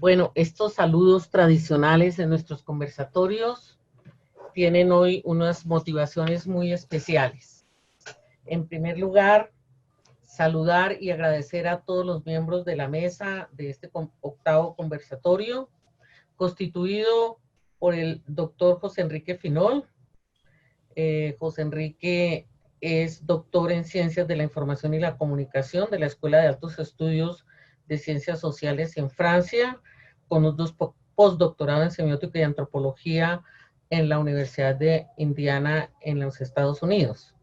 Bueno, estos saludos tradicionales en nuestros conversatorios tienen hoy unas motivaciones muy especiales. En primer lugar, saludar y agradecer a todos los miembros de la mesa de este octavo conversatorio, constituido por el doctor José Enrique Finol. José Enrique es doctor en Ciencias de la Información y la Comunicación de la Escuela de Altos Estudios de Ciencias Sociales en Francia, con los dos postdoctorados en Semiótica y Antropología en la Universidad de Indiana en los Estados Unidos.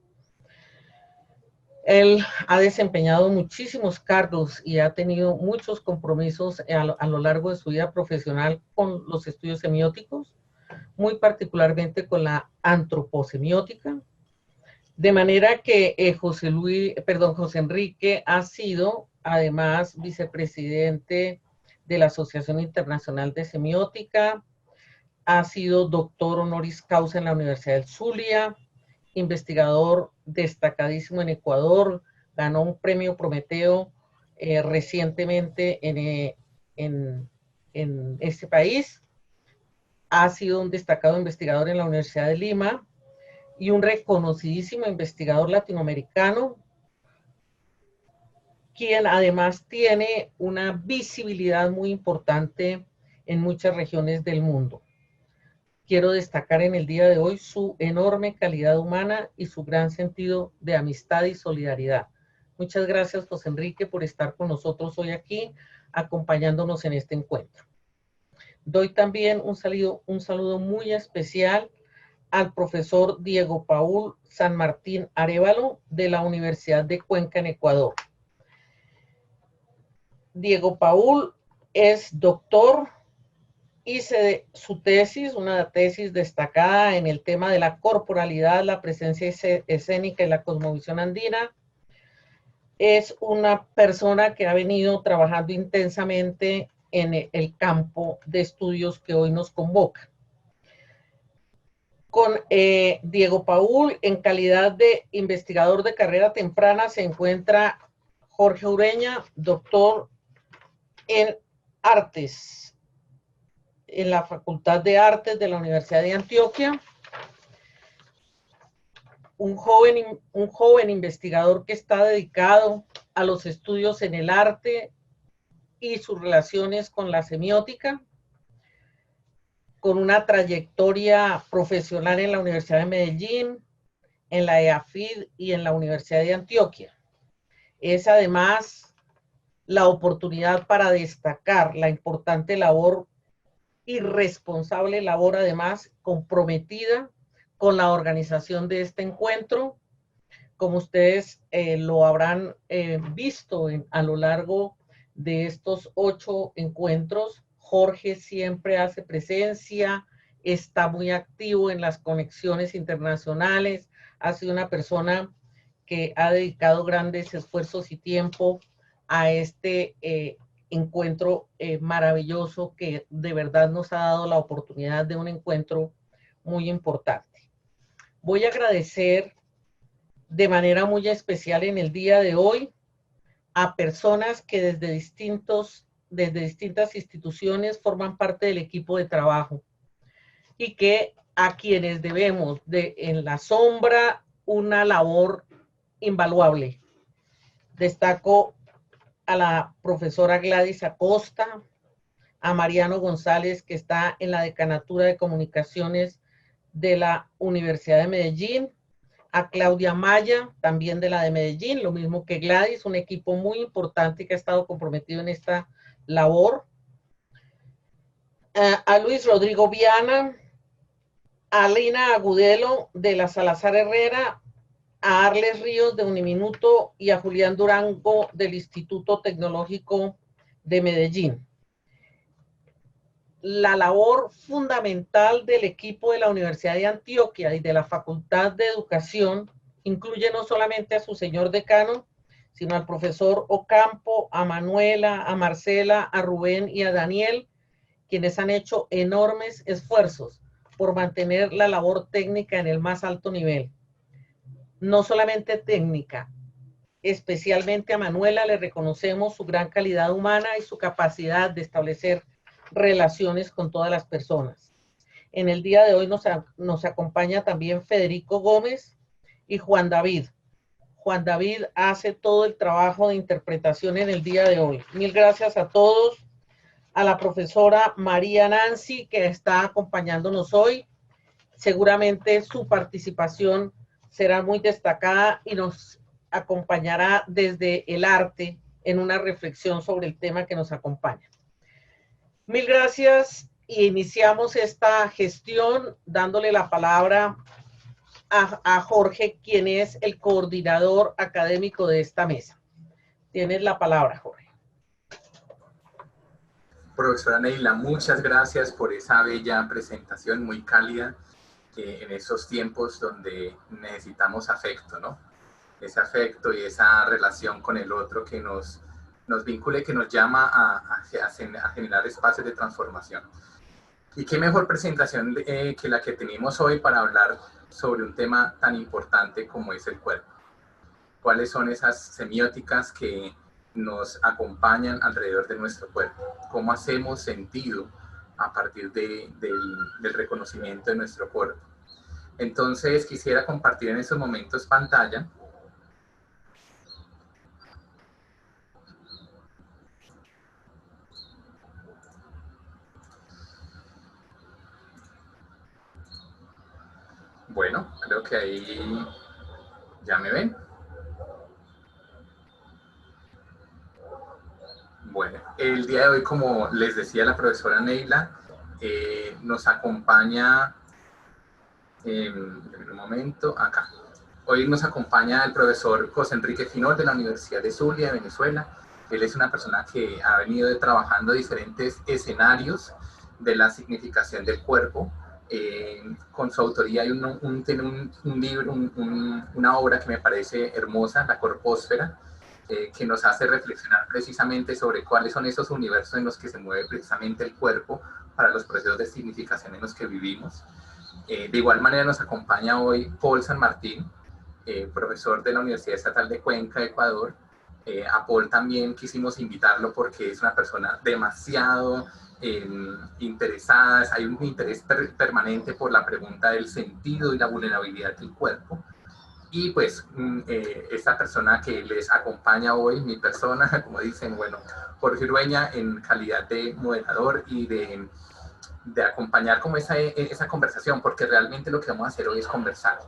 Él ha desempeñado muchísimos cargos y ha tenido muchos compromisos a lo largo de su vida profesional con los estudios semióticos, muy particularmente con la antroposemiótica, de manera que José Enrique ha sido además vicepresidente de la Asociación Internacional de Semiótica, ha sido doctor honoris causa en la Universidad del Zulia, investigador destacadísimo en Ecuador, ganó un premio Prometeo recientemente en este país, ha sido un destacado investigador en la Universidad de Lima y un reconocidísimo investigador latinoamericano, quien además tiene una visibilidad muy importante en muchas regiones del mundo. Quiero destacar en el día de hoy su enorme calidad humana y su gran sentido de amistad y solidaridad. Muchas gracias, José Enrique, por estar con nosotros hoy aquí, acompañándonos en este encuentro. Doy también un saludo muy especial al profesor Diego Paul San Martín Arévalo de la Universidad de Cuenca en Ecuador. Diego Paul es doctor, hice su tesis, una tesis destacada en el tema de la corporalidad, la presencia escénica y la cosmovisión andina. Es una persona que ha venido trabajando intensamente en el campo de estudios que hoy nos convoca. Con Diego Paul, en calidad de investigador de carrera temprana, se encuentra Jorge Ureña, doctor en Artes, en la Facultad de Artes de la Universidad de Antioquia. Un joven investigador que está dedicado a los estudios en el arte y sus relaciones con la semiótica, con una trayectoria profesional en la Universidad de Medellín, en la EAFID y en la Universidad de Antioquia. Es además la oportunidad para destacar la importante labor y responsable labor, además comprometida con la organización de este encuentro. Como ustedes lo habrán visto a lo largo de estos 8 encuentros, Jorge siempre hace presencia, está muy activo en las conexiones internacionales, ha sido una persona que ha dedicado grandes esfuerzos y tiempo a este encuentro maravilloso que de verdad nos ha dado la oportunidad de un encuentro muy importante. Voy a agradecer de manera muy especial en el día de hoy a personas que desde distintas instituciones forman parte del equipo de trabajo y que a quienes debemos en la sombra una labor invaluable. Destaco a la profesora Gladys Acosta, a Mariano González, que está en la Decanatura de Comunicaciones de la Universidad de Medellín, a Claudia Maya, también de la de Medellín, lo mismo que Gladys, un equipo muy importante que ha estado comprometido en esta labor, a Luis Rodrigo Viana, a Lina Agudelo de la Salazar Herrera, a Arles Ríos de Uniminuto y a Julián Durango del Instituto Tecnológico de Medellín. La labor fundamental del equipo de la Universidad de Antioquia y de la Facultad de Educación incluye no solamente a su señor decano, sino al profesor Ocampo, a Manuela, a Marcela, a Rubén y a Daniel, quienes han hecho enormes esfuerzos por mantener la labor técnica en el más alto nivel. No solamente técnica, especialmente a Manuela le reconocemos su gran calidad humana y su capacidad de establecer relaciones con todas las personas. En el día de hoy nos acompaña también Federico Gómez y Juan David. Juan David hace todo el trabajo de interpretación en el día de hoy. Mil gracias a todos, a la profesora María Nancy, que está acompañándonos hoy. Seguramente su participación será muy destacada y nos acompañará desde el arte en una reflexión sobre el tema que nos acompaña. Mil gracias y iniciamos esta gestión dándole la palabra a Jorge, quien es el coordinador académico de esta mesa. Tienes la palabra, Jorge. Profesora Neila, muchas gracias por esa bella presentación, muy cálida, en esos tiempos donde necesitamos afecto, ¿no? Ese afecto y esa relación con el otro que nos vincule, que nos llama a generar espacios de transformación. Y qué mejor presentación que la que tenemos hoy para hablar sobre un tema tan importante como es el cuerpo. ¿Cuáles son esas semióticas que nos acompañan alrededor de nuestro cuerpo? ¿Cómo hacemos sentido a partir del reconocimiento de nuestro cuerpo? Entonces quisiera compartir en estos momentos pantalla. Bueno, creo que ahí ya me ven. Bueno, el día de hoy, como les decía la profesora Neila, nos acompaña, en un momento, acá. Hoy nos acompaña el profesor José Enrique Finol de la Universidad de Zulia, de Venezuela. Él es una persona que ha venido trabajando diferentes escenarios de la significación del cuerpo. Con su autoría hay tiene un libro, una obra que me parece hermosa, La Corpósfera, que nos hace reflexionar precisamente sobre cuáles son esos universos en los que se mueve precisamente el cuerpo para los procesos de significación en los que vivimos. De igual manera nos acompaña hoy Paul San Martín, profesor de la Universidad Estatal de Cuenca, Ecuador. A Paul también quisimos invitarlo porque es una persona demasiado interesada, hay un interés permanente por la pregunta del sentido y la vulnerabilidad del cuerpo. Y pues esta persona que les acompaña hoy, mi persona, como dicen, bueno, Jorge Urueña, en calidad de moderador y de acompañar como esa conversación, porque realmente lo que vamos a hacer hoy es conversar.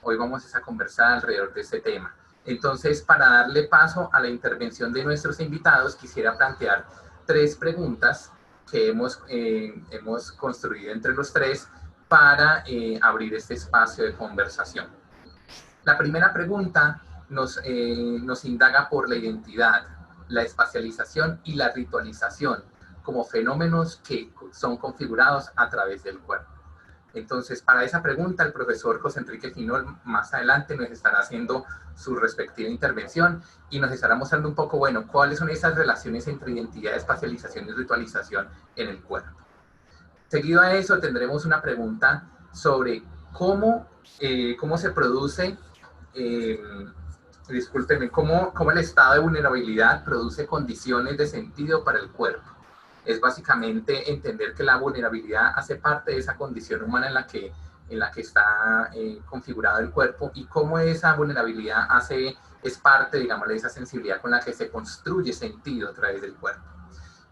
Hoy vamos a conversar alrededor de este tema. Entonces, para darle paso a la intervención de nuestros invitados, quisiera plantear 3 preguntas que hemos construido entre los 3 para abrir este espacio de conversación. La primera pregunta nos indaga por la identidad, la espacialización y la ritualización como fenómenos que son configurados a través del cuerpo. Entonces, para esa pregunta, el profesor José Enrique Finol más adelante nos estará haciendo su respectiva intervención y nos estará mostrando un poco, bueno, cuáles son esas relaciones entre identidad, espacialización y ritualización en el cuerpo. Seguido a eso, tendremos una pregunta sobre cómo se produce, discúlpenme, cómo el estado de vulnerabilidad produce condiciones de sentido para el cuerpo. Es básicamente entender que la vulnerabilidad hace parte de esa condición humana en la que está configurado el cuerpo y cómo esa vulnerabilidad es parte, digamos, de esa sensibilidad con la que se construye sentido a través del cuerpo.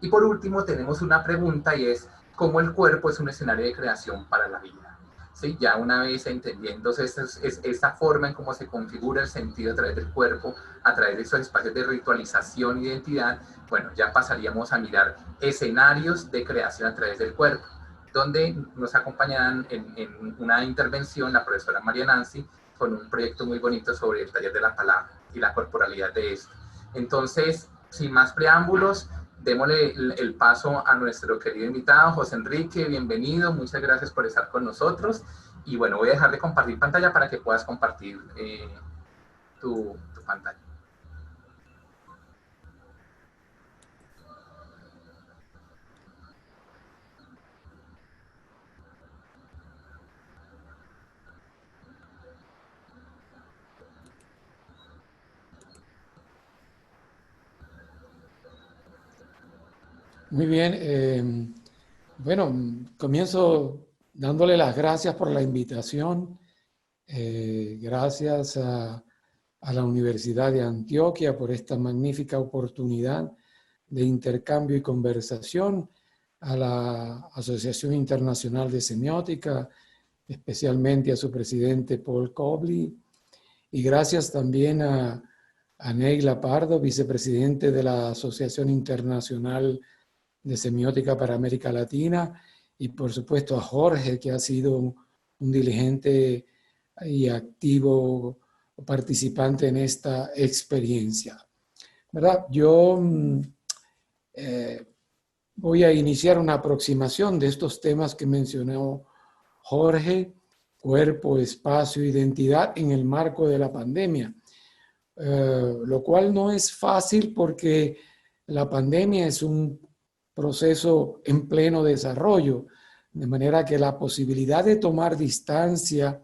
Y por último tenemos una pregunta y es cómo el cuerpo es un escenario de creación para la vida. ¿Sí? Ya una vez entendiendo esa forma en cómo se configura el sentido a través del cuerpo, a través de esos espacios de ritualización e identidad, bueno, ya pasaríamos a mirar escenarios de creación a través del cuerpo, donde nos acompañarán en una intervención la profesora María Nancy con un proyecto muy bonito sobre el taller de la palabra y la corporalidad de esto. Entonces, sin más preámbulos, démosle el paso a nuestro querido invitado, José Enrique, bienvenido, muchas gracias por estar con nosotros. Y bueno, voy a dejar de compartir pantalla para que puedas compartir tu pantalla. Muy bien, Bueno, comienzo dándole las gracias por la invitación. Gracias a la Universidad de Antioquia por esta magnífica oportunidad de intercambio y conversación, a la Asociación Internacional de Semiótica, especialmente a su presidente Paul Cobley, y gracias también a Neila Pardo, vicepresidente de la Asociación Internacional de Semiótica para América Latina, y por supuesto a Jorge, que ha sido un diligente y activo participante en esta experiencia. ¿Verdad? Yo voy a iniciar una aproximación de estos temas que mencionó Jorge: cuerpo, espacio, identidad en el marco de la pandemia. Lo cual no es fácil porque la pandemia es un proceso en pleno desarrollo, de manera que la posibilidad de tomar distancia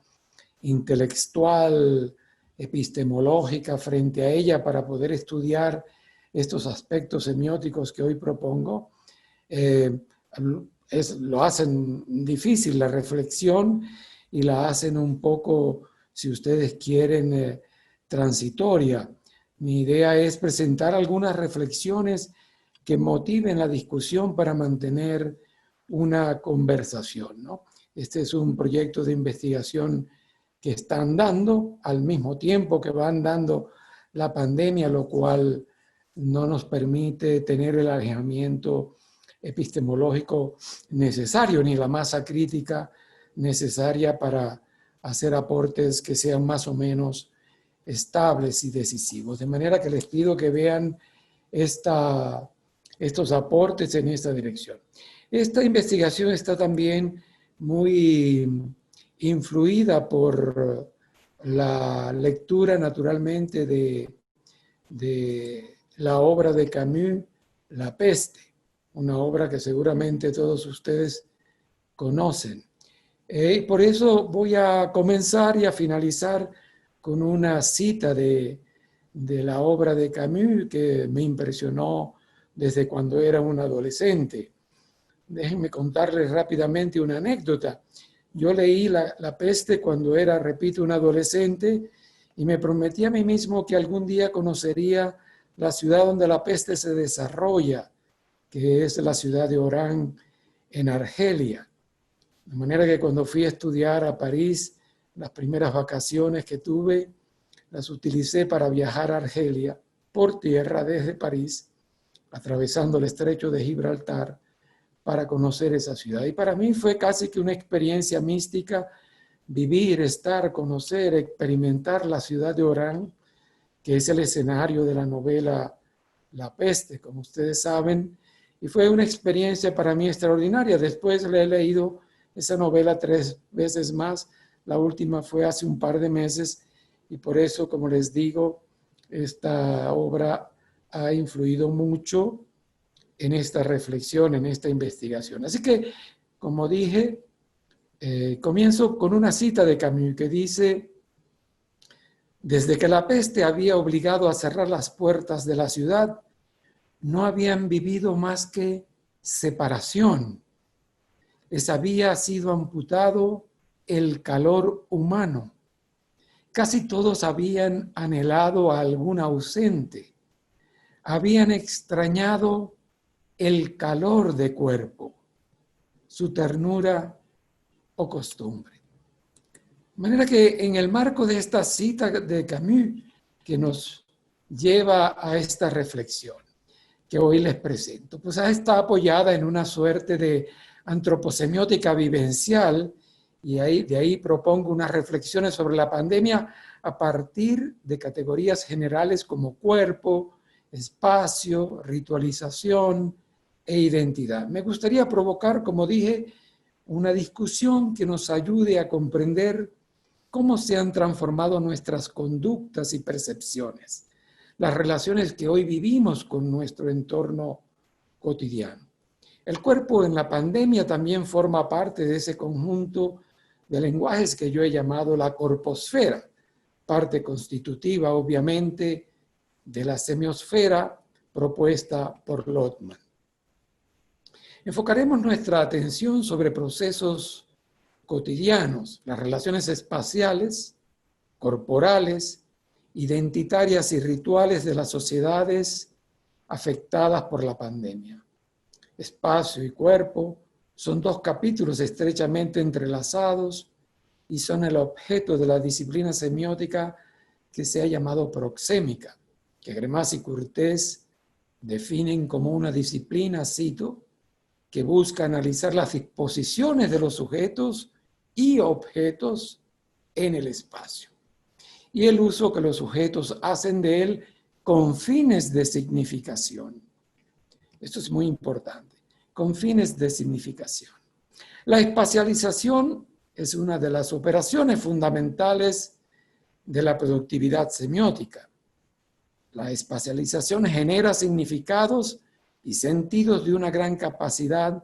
intelectual, epistemológica frente a ella para poder estudiar estos aspectos semióticos que hoy propongo, lo hacen difícil la reflexión y la hacen un poco, si ustedes quieren, transitoria. Mi idea es presentar algunas reflexiones que motiven la discusión para mantener una conversación, ¿no? Este es un proyecto de investigación que está andando al mismo tiempo que va andando la pandemia, lo cual no nos permite tener el alejamiento epistemológico necesario ni la masa crítica necesaria para hacer aportes que sean más o menos estables y decisivos. De manera que les pido que vean estos aportes en esta dirección. Esta investigación está también muy influida por la lectura, naturalmente, de la obra de Camus, La Peste, una obra que seguramente todos ustedes conocen. Por eso voy a comenzar y a finalizar con una cita de la obra de Camus que me impresionó desde cuando era un adolescente. Déjenme contarles rápidamente una anécdota. Yo leí la Peste cuando era, repito, un adolescente, y me prometí a mí mismo que algún día conocería la ciudad donde la peste se desarrolla, que es la ciudad de Orán, en Argelia. De manera que cuando fui a estudiar a París, las primeras vacaciones que tuve, las utilicé para viajar a Argelia por tierra desde París, atravesando el estrecho de Gibraltar, para conocer esa ciudad. Y para mí fue casi que una experiencia mística vivir, estar, conocer, experimentar la ciudad de Orán, que es el escenario de la novela La Peste, como ustedes saben, y fue una experiencia para mí extraordinaria. Después le he leído esa novela 3 veces más, la última fue hace un par de meses, y por eso, como les digo, esta obra ha influido mucho en esta reflexión, en esta investigación. Así que, como dije, comienzo con una cita de Camus que dice: desde que la peste había obligado a cerrar las puertas de la ciudad, no habían vivido más que separación. Les había sido amputado el calor humano. Casi todos habían anhelado a algún ausente. Habían extrañado el calor de cuerpo, su ternura o costumbre. De manera que en el marco de esta cita de Camus, que nos lleva a esta reflexión que hoy les presento, pues está apoyada en una suerte de antroposemiótica vivencial, y de ahí propongo unas reflexiones sobre la pandemia a partir de categorías generales como cuerpo, espacio, ritualización e identidad. Me gustaría provocar, como dije, una discusión que nos ayude a comprender cómo se han transformado nuestras conductas y percepciones, las relaciones que hoy vivimos con nuestro entorno cotidiano. El cuerpo en la pandemia también forma parte de ese conjunto de lenguajes que yo he llamado la corposfera, parte constitutiva, obviamente, de la semiosfera propuesta por Lotman. Enfocaremos nuestra atención sobre procesos cotidianos, las relaciones espaciales, corporales, identitarias y rituales de las sociedades afectadas por la pandemia. Espacio y cuerpo son dos capítulos estrechamente entrelazados y son el objeto de la disciplina semiótica que se ha llamado proxémica, que Gramsci y Curtés definen como una disciplina, cito, que busca analizar las disposiciones de los sujetos y objetos en el espacio, y el uso que los sujetos hacen de él con fines de significación. Esto es muy importante, con fines de significación. La espacialización es una de las operaciones fundamentales de la productividad semiótica. La espacialización genera significados y sentidos de una gran capacidad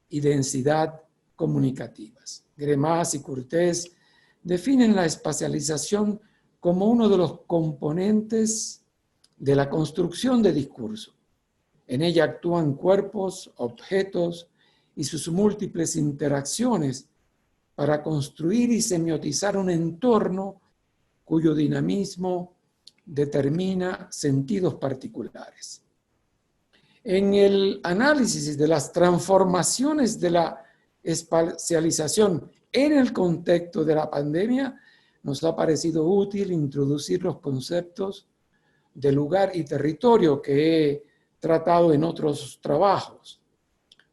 y densidad comunicativas. Gramsci y Curtés definen la espacialización como uno de los componentes de la construcción de discurso. En ella actúan cuerpos, objetos y sus múltiples interacciones para construir y semiotizar un entorno cuyo dinamismo determina sentidos particulares. En el análisis de las transformaciones de la espacialización en el contexto de la pandemia, nos ha parecido útil introducir los conceptos de lugar y territorio que he tratado en otros trabajos.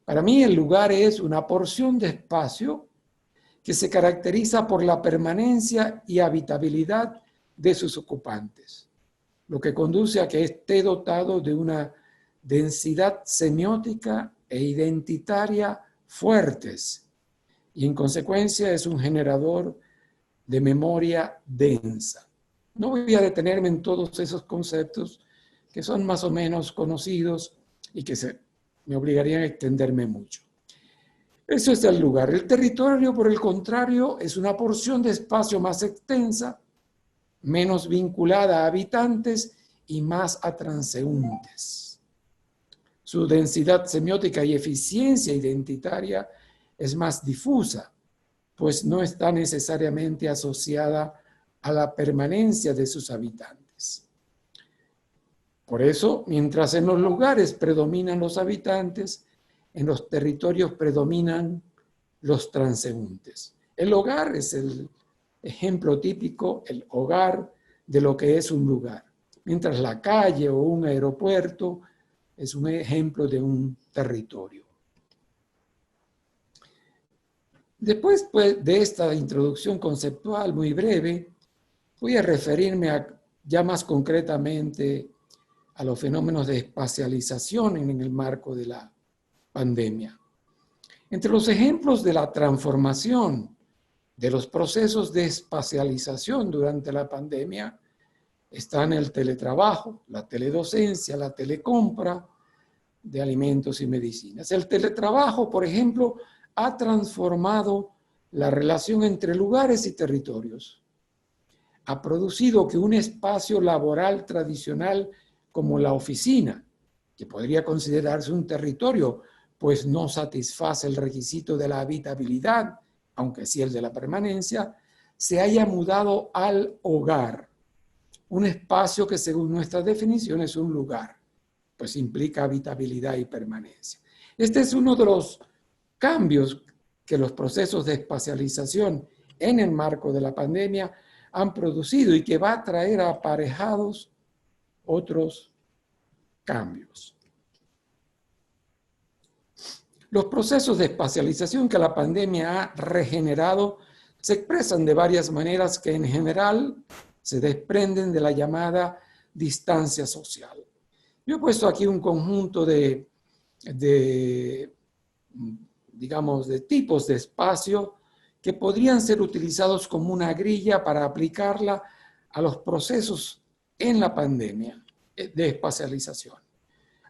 Para mí, el lugar es una porción de espacio que se caracteriza por la permanencia y habitabilidad de sus ocupantes, lo que conduce a que esté dotado de una densidad semiótica e identitaria fuertes, y en consecuencia es un generador de memoria densa. No voy a detenerme en todos esos conceptos que son más o menos conocidos y que me obligarían a extenderme mucho. Eso es el lugar. El territorio, por el contrario, es una porción de espacio más extensa, menos vinculada a habitantes y más a transeúntes. Su densidad semiótica y eficiencia identitaria es más difusa, pues no está necesariamente asociada a la permanencia de sus habitantes. Por eso, mientras en los lugares predominan los habitantes, en los territorios predominan los transeúntes. El hogar es el ejemplo típico, el hogar de lo que es un lugar, mientras la calle o un aeropuerto es un ejemplo de un territorio. Después de esta introducción conceptual muy breve, voy a referirme ya más concretamente a los fenómenos de espacialización en el marco de la pandemia. Entre los ejemplos de la transformación de los procesos de espacialización durante la pandemia están el teletrabajo, la teledocencia, la telecompra de alimentos y medicinas. El teletrabajo, por ejemplo, ha transformado la relación entre lugares y territorios. Ha producido que un espacio laboral tradicional como la oficina, que podría considerarse un territorio, pues no satisface el requisito de la habitabilidad, aunque sí el de la permanencia, se haya mudado al hogar, un espacio que según nuestra definición es un lugar, pues implica habitabilidad y permanencia. Este es uno de los cambios que los procesos de espacialización en el marco de la pandemia han producido y que va a traer aparejados otros cambios. Los procesos de espacialización que la pandemia ha regenerado se expresan de varias maneras que en general se desprenden de la llamada distancia social. Yo he puesto aquí un conjunto de tipos de espacio que podrían ser utilizados como una grilla para aplicarla a los procesos en la pandemia de espacialización.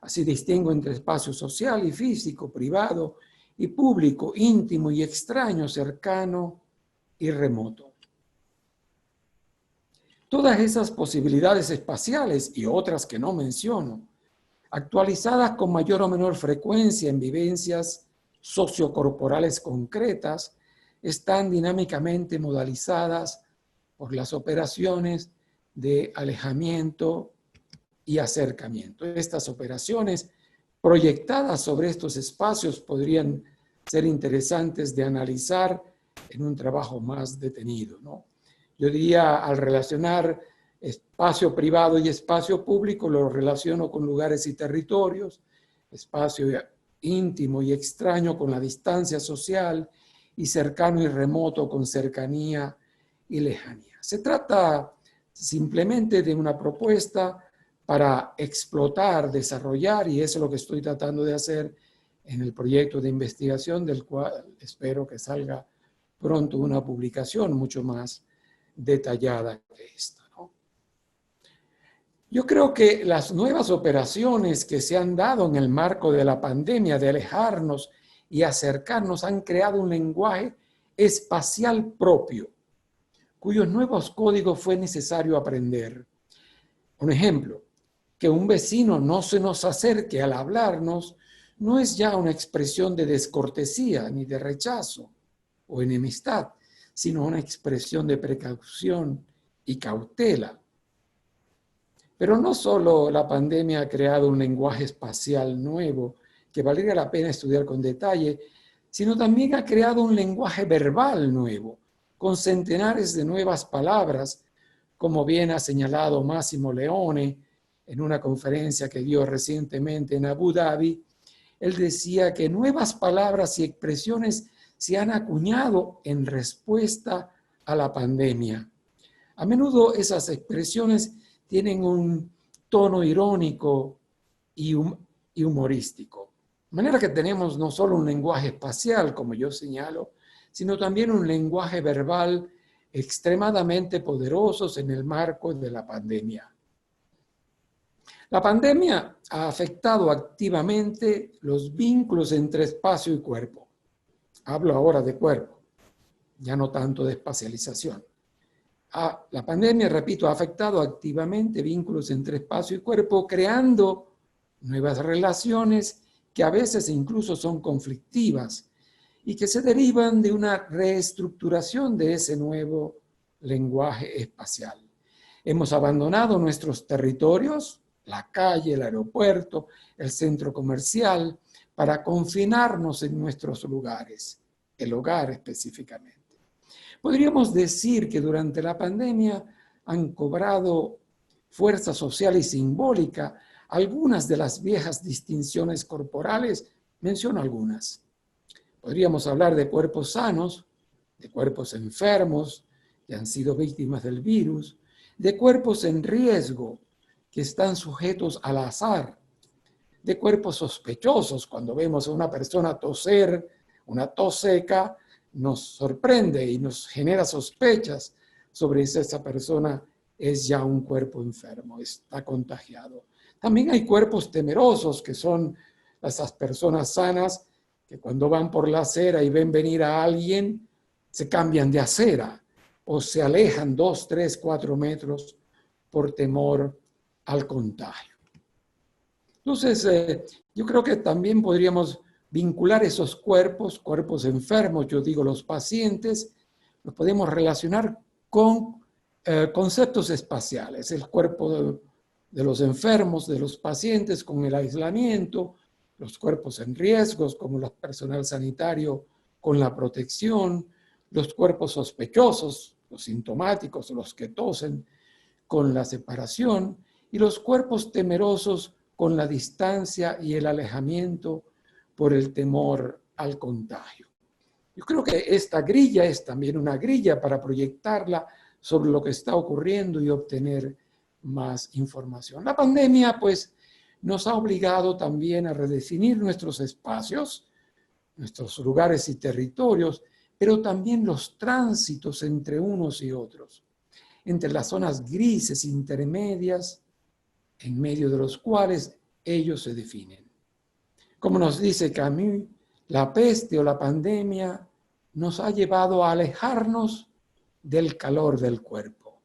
Así distingo entre espacio social y físico, privado y público, íntimo y extraño, cercano y remoto. Todas esas posibilidades espaciales y otras que no menciono actualizadas con mayor o menor frecuencia en vivencias sociocorporales concretas, están dinámicamente modalizadas por las operaciones de alejamiento y acercamiento. Estas operaciones proyectadas sobre estos espacios podrían ser interesantes de analizar en un trabajo más detenido, ¿no? Yo diría, al relacionar espacio privado y espacio público, lo relaciono con lugares y territorios, espacio íntimo y extraño con la distancia social, y cercano y remoto con cercanía y lejanía. Se trata simplemente de una propuesta para explotar, desarrollar, y eso es lo que estoy tratando de hacer en el proyecto de investigación, del cual espero que salga pronto una publicación mucho más detallada que esta, ¿no? Yo creo que las nuevas operaciones que se han dado en el marco de la pandemia de alejarnos y acercarnos han creado un lenguaje espacial propio, cuyos nuevos códigos fue necesario aprender. Un ejemplo, que un vecino no se nos acerque al hablarnos no es ya una expresión de descortesía ni de rechazo o enemistad, sino una expresión de precaución y cautela. Pero no solo la pandemia ha creado un lenguaje espacial nuevo que valdría la pena estudiar con detalle, sino también ha creado un lenguaje verbal nuevo, con centenares de nuevas palabras, como bien ha señalado Massimo Leone en una conferencia que dio recientemente en Abu Dhabi. Él decía que nuevas palabras y expresiones se han acuñado en respuesta a la pandemia. A menudo esas expresiones tienen un tono irónico y humorístico. De manera que tenemos no solo un lenguaje espacial, como yo señalo, sino también un lenguaje verbal extremadamente poderosos en el marco de la pandemia. La pandemia ha afectado activamente los vínculos entre espacio y cuerpo. Hablo ahora de cuerpo, ya no tanto de espacialización. La pandemia, repito, ha afectado activamente vínculos entre espacio y cuerpo, creando nuevas relaciones que a veces incluso son conflictivas y que se derivan de una reestructuración de ese nuevo lenguaje espacial. Hemos abandonado nuestros territorios, la calle, el aeropuerto, el centro comercial, para confinarnos en nuestros lugares, el hogar específicamente. Podríamos decir que durante la pandemia han cobrado fuerza social y simbólica algunas de las viejas distinciones corporales. Menciono algunas. Podríamos hablar de cuerpos sanos, de cuerpos enfermos que han sido víctimas del virus, de cuerpos en riesgo que están sujetos al azar, de cuerpos sospechosos. Cuando vemos a una persona toser, una tos seca, nos sorprende y nos genera sospechas sobre si esa persona es ya un cuerpo enfermo, está contagiado. También hay cuerpos temerosos, que son esas personas sanas que cuando van por la acera y ven venir a alguien, se cambian de acera o se alejan 2, 3, 4 metros por temor al contagio. Entonces, yo creo que también podríamos vincular esos cuerpos enfermos, yo digo los pacientes, los podemos relacionar con conceptos espaciales, el cuerpo de los enfermos, de los pacientes con el aislamiento, los cuerpos en riesgos como el personal sanitario con la protección, los cuerpos sospechosos, los sintomáticos, los que tosen con la separación, y los cuerpos temerosos con la distancia y el alejamiento por el temor al contagio. Yo creo que esta grilla es también una grilla para proyectarla sobre lo que está ocurriendo y obtener más información. La pandemia, pues, nos ha obligado también a redefinir nuestros espacios, nuestros lugares y territorios, pero también los tránsitos entre unos y otros, entre las zonas grises intermedias, en medio de los cuales ellos se definen. Como nos dice Camus, la peste o la pandemia nos ha llevado a alejarnos del calor del cuerpo,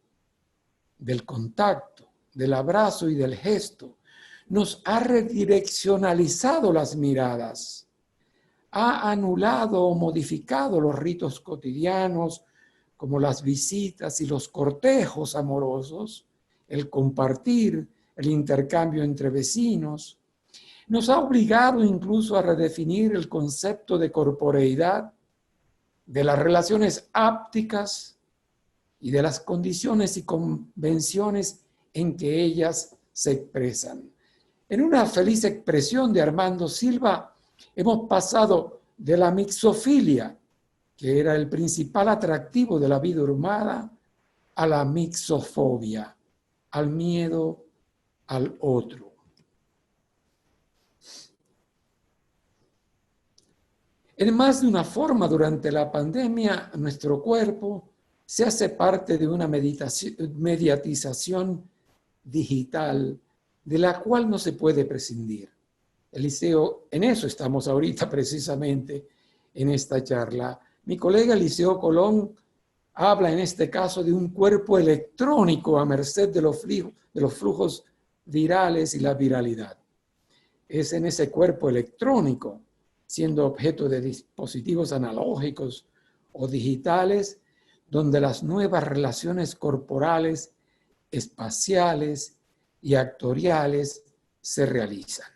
del contacto, del abrazo y del gesto. nos ha redireccionalizado las miradas, ha anulado o modificado los ritos cotidianos, como las visitas y los cortejos amorosos, el compartir, el intercambio entre vecinos. Nos ha obligado incluso a redefinir el concepto de corporeidad, de las relaciones ápticas y de las condiciones y convenciones en que ellas se expresan. En una feliz expresión de Armando Silva, hemos pasado de la mixofilia, que era el principal atractivo de la vida humana, a la mixofobia, al miedo al otro. En más de una forma, durante la pandemia, nuestro cuerpo se hace parte de una mediatización digital de la cual no se puede prescindir. Eliseo, en eso estamos ahorita precisamente en esta charla. Mi colega Eliseo Colón habla en este caso de un cuerpo electrónico a merced de los flujos virales y la viralidad. Es en ese cuerpo electrónico, siendo objeto de dispositivos analógicos o digitales, donde las nuevas relaciones corporales, espaciales y actoriales se realizan.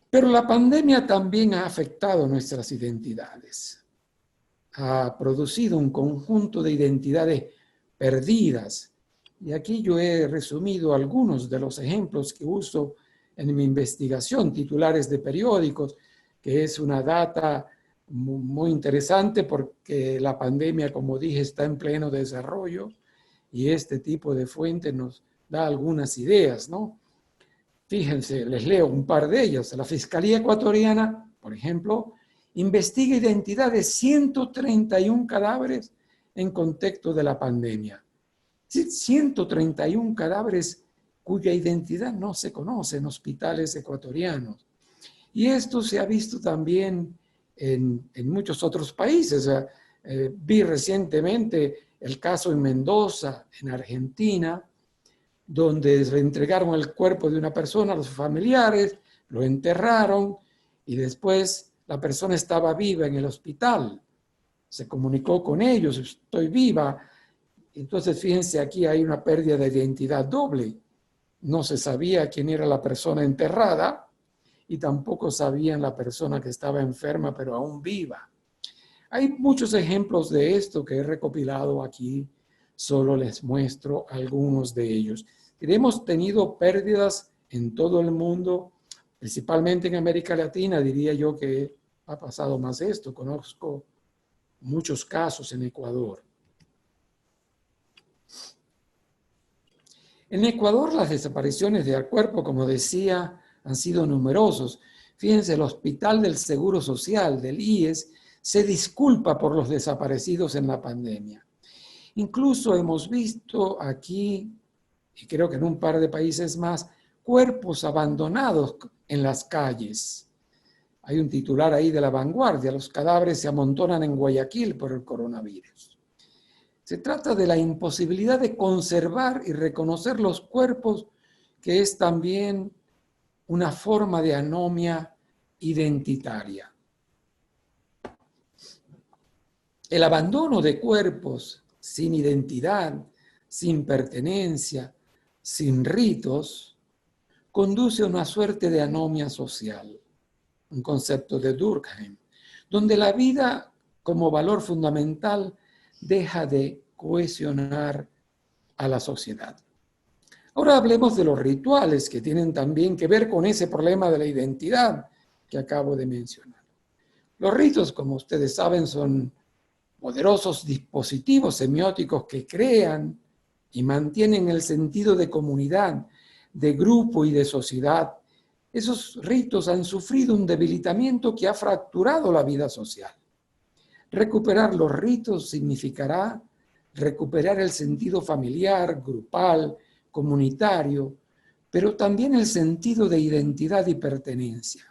Pero la pandemia también ha afectado nuestras identidades. Ha producido un conjunto de identidades perdidas. Y aquí yo he resumido algunos de los ejemplos que uso en mi investigación, titulares de periódicos, que es una data muy interesante porque la pandemia, como dije, está en pleno desarrollo y este tipo de fuente nos da algunas ideas, ¿no? Fíjense, les leo un par de ellas. La Fiscalía Ecuatoriana, por ejemplo, investiga identidad de 131 cadáveres en contexto de la pandemia. 131 cadáveres cuya identidad no se conoce en hospitales ecuatorianos. Y esto se ha visto también en muchos otros países. Vi recientemente el caso en Mendoza, en Argentina, donde se entregaron el cuerpo de una persona a los familiares, lo enterraron y después la persona estaba viva en el hospital. Se comunicó con ellos, estoy viva. Entonces, fíjense, aquí hay una pérdida de identidad doble. No se sabía quién era la persona enterrada y tampoco sabían la persona que estaba enferma, pero aún viva. Hay muchos ejemplos de esto que he recopilado aquí, solo les muestro algunos de ellos. Hemos tenido pérdidas en todo el mundo, principalmente en América Latina, diría yo que ha pasado más esto. Conozco muchos casos en Ecuador. En Ecuador las desapariciones de cuerpo, como decía, han sido numerosos. Fíjense, el Hospital del Seguro Social, del IES, se disculpa por los desaparecidos en la pandemia. Incluso hemos visto aquí, y creo que en un par de países más, cuerpos abandonados en las calles. Hay un titular ahí de La Vanguardia: los cadáveres se amontonan en Guayaquil por el coronavirus. Se trata de la imposibilidad de conservar y reconocer los cuerpos, que es también una forma de anomia identitaria. El abandono de cuerpos sin identidad, sin pertenencia, sin ritos, conduce a una suerte de anomia social, un concepto de Durkheim, donde la vida como valor fundamental deja de cohesionar a la sociedad. Ahora hablemos de los rituales, que tienen también que ver con ese problema de la identidad que acabo de mencionar. Los ritos, como ustedes saben, son poderosos dispositivos semióticos que crean y mantienen el sentido de comunidad, de grupo y de sociedad. Esos ritos han sufrido un debilitamiento que ha fracturado la vida social. Recuperar los ritos significará recuperar el sentido familiar, grupal, comunitario, pero también el sentido de identidad y pertenencia.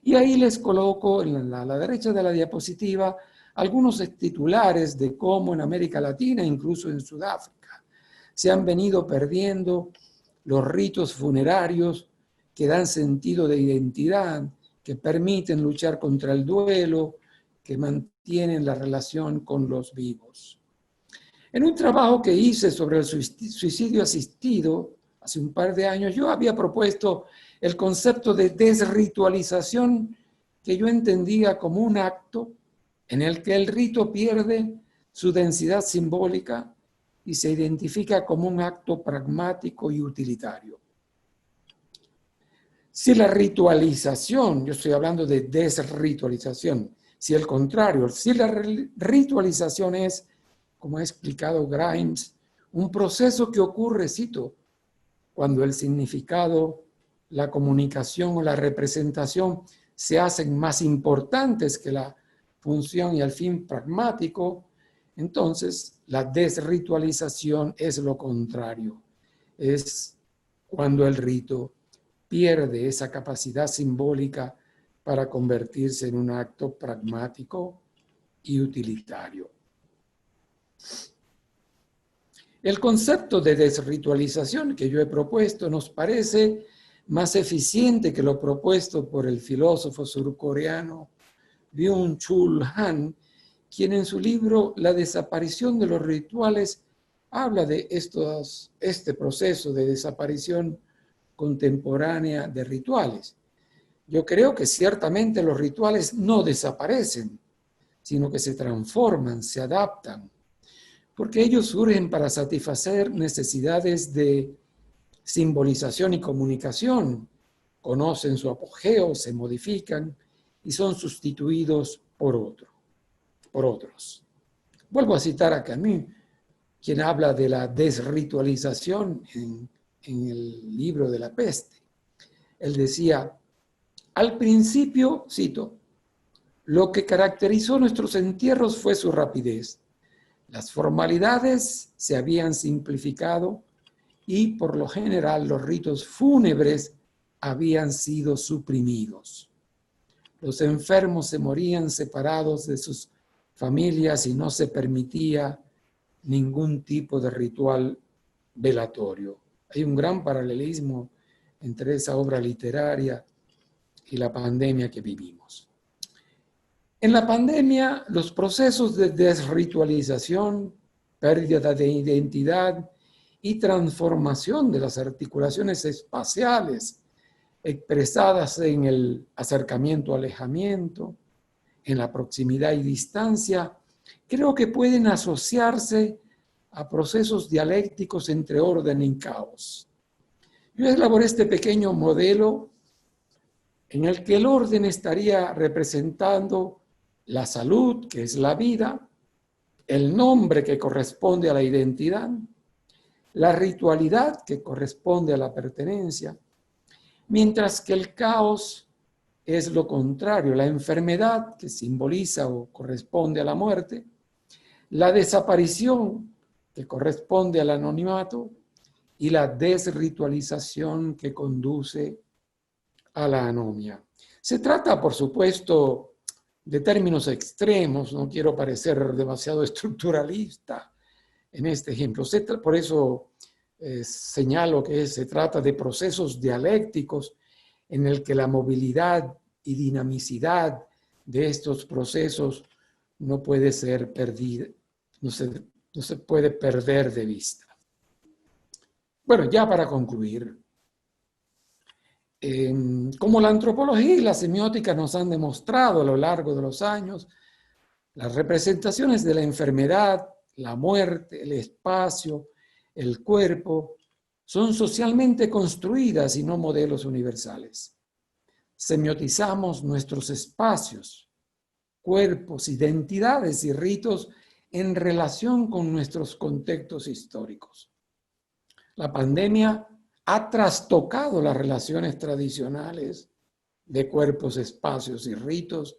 Y ahí les coloco en la derecha de la diapositiva algunos titulares de cómo en América Latina, incluso en Sudáfrica, se han venido perdiendo los ritos funerarios que dan sentido de identidad, que permiten luchar contra el duelo, que mantienen la relación con los vivos. En un trabajo que hice sobre el suicidio asistido, hace un par de años, yo había propuesto el concepto de desritualización, que yo entendía como un acto en el que el rito pierde su densidad simbólica y se identifica como un acto pragmático y utilitario. Si la ritualización, yo estoy hablando de desritualización, si el contrario, si la ritualización es, como ha explicado Grimes, un proceso que ocurre, cito, cuando el significado, la comunicación o la representación se hacen más importantes que la función y el fin pragmático, entonces la desritualización es lo contrario. Es cuando el rito pierde esa capacidad simbólica para convertirse en un acto pragmático y utilitario. El concepto de desritualización que yo he propuesto nos parece más eficiente que lo propuesto por el filósofo surcoreano Byung-Chul Han, quien en su libro La desaparición de los rituales habla de este proceso de desaparición contemporánea de rituales. Yo creo que ciertamente los rituales no desaparecen, sino que se transforman, se adaptan, porque ellos surgen para satisfacer necesidades de simbolización y comunicación, conocen su apogeo, se modifican y son sustituidos por otros. Vuelvo a citar a Camus, quien habla de la desritualización en el libro de La Peste. Él decía, al principio, cito, lo que caracterizó nuestros entierros fue su rapidez. Las formalidades se habían simplificado y por lo general los ritos fúnebres habían sido suprimidos. Los enfermos se morían separados de sus familias y no se permitía ningún tipo de ritual velatorio. Hay un gran paralelismo entre esa obra literaria y la pandemia que vivimos. En la pandemia, los procesos de desritualización, pérdida de identidad y transformación de las articulaciones espaciales expresadas en el acercamiento-alejamiento, en la proximidad y distancia, creo que pueden asociarse a procesos dialécticos entre orden y caos. Yo elaboré este pequeño modelo en el que el orden estaría representando la salud, que es la vida, el nombre que corresponde a la identidad, la ritualidad que corresponde a la pertenencia, mientras que el caos es lo contrario, la enfermedad que simboliza o corresponde a la muerte, la desaparición que corresponde al anonimato y la desritualización que conduce a la anomia. Se trata, por supuesto, de términos extremos, no quiero parecer demasiado estructuralista en este ejemplo. Por eso señalo que se trata de procesos dialécticos en el que la movilidad y dinamicidad de estos procesos no puede ser perdida, no se puede perder de vista. Bueno, ya para concluir, como la antropología y la semiótica nos han demostrado a lo largo de los años, las representaciones de la enfermedad, la muerte, el espacio, el cuerpo, son socialmente construidas y no modelos universales. Semiotizamos nuestros espacios, cuerpos, identidades y ritos en relación con nuestros contextos históricos. La pandemia ha trastocado las relaciones tradicionales de cuerpos, espacios y ritos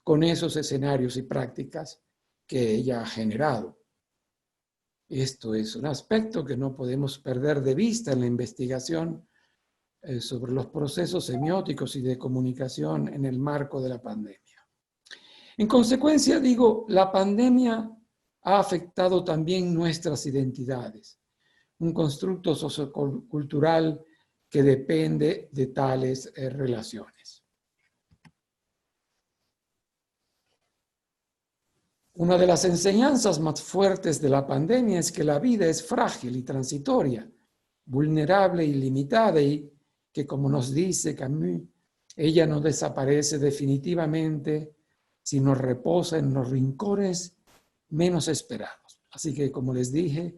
con esos escenarios y prácticas que ella ha generado. Esto es un aspecto que no podemos perder de vista en la investigación sobre los procesos semióticos y de comunicación en el marco de la pandemia. En consecuencia, digo, la pandemia ha afectado también nuestras identidades, un constructo sociocultural que depende de tales relaciones. Una de las enseñanzas más fuertes de la pandemia es que la vida es frágil y transitoria, vulnerable y limitada, y que, como nos dice Camus, ella no desaparece definitivamente, sino reposa en los rincones menos esperados. Así que, como les dije,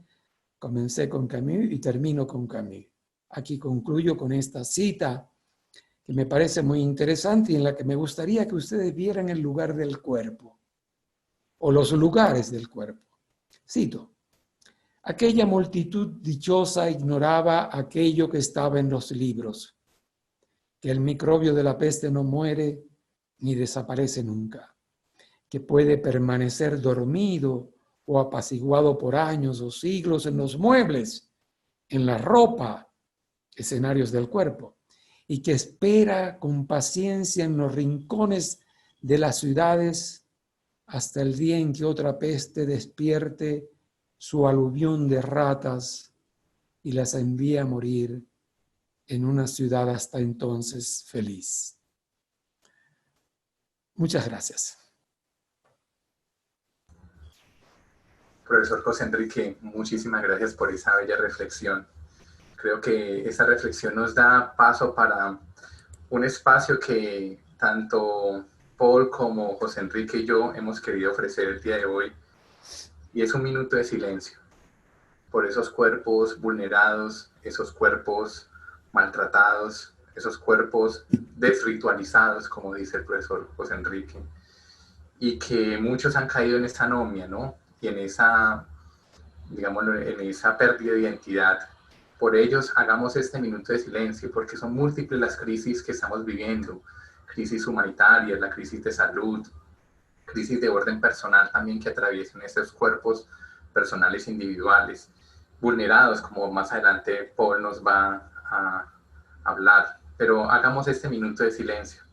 comencé con Camus y termino con Camus. Aquí concluyo con esta cita que me parece muy interesante y en la que me gustaría que ustedes vieran el lugar del cuerpo o los lugares del cuerpo. Cito: aquella multitud dichosa ignoraba aquello que estaba en los libros, que el microbio de la peste no muere ni desaparece nunca, que puede permanecer dormido o apaciguado por años o siglos en los muebles, en la ropa, escenarios del cuerpo, y que espera con paciencia en los rincones de las ciudades hasta el día en que otra peste despierte su aluvión de ratas y las envía a morir en una ciudad hasta entonces feliz. Muchas gracias. Profesor José Enrique, muchísimas gracias por esa bella reflexión. Creo que esa reflexión nos da paso para un espacio que tanto Paul como José Enrique y yo hemos querido ofrecer el día de hoy, y es un minuto de silencio por esos cuerpos vulnerados, esos cuerpos maltratados, esos cuerpos desritualizados, como dice el profesor José Enrique, y que muchos han caído en esa anomia, ¿no? Y en esa, digámoslo, en esa pérdida de identidad. Por ellos hagamos este minuto de silencio, porque son múltiples las crisis que estamos viviendo, crisis humanitarias, la crisis de salud, crisis de orden personal también que atraviesan esos cuerpos personales individuales, vulnerados, como más adelante Paul nos va a hablar. Pero hagamos este minuto de silencio.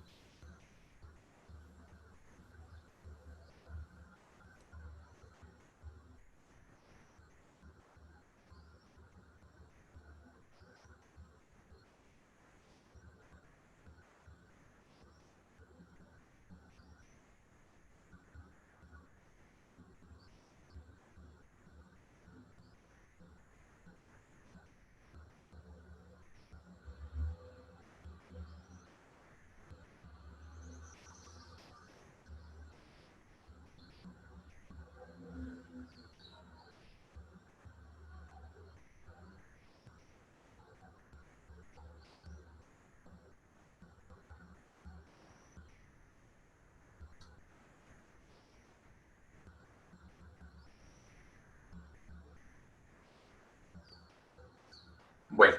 Bueno,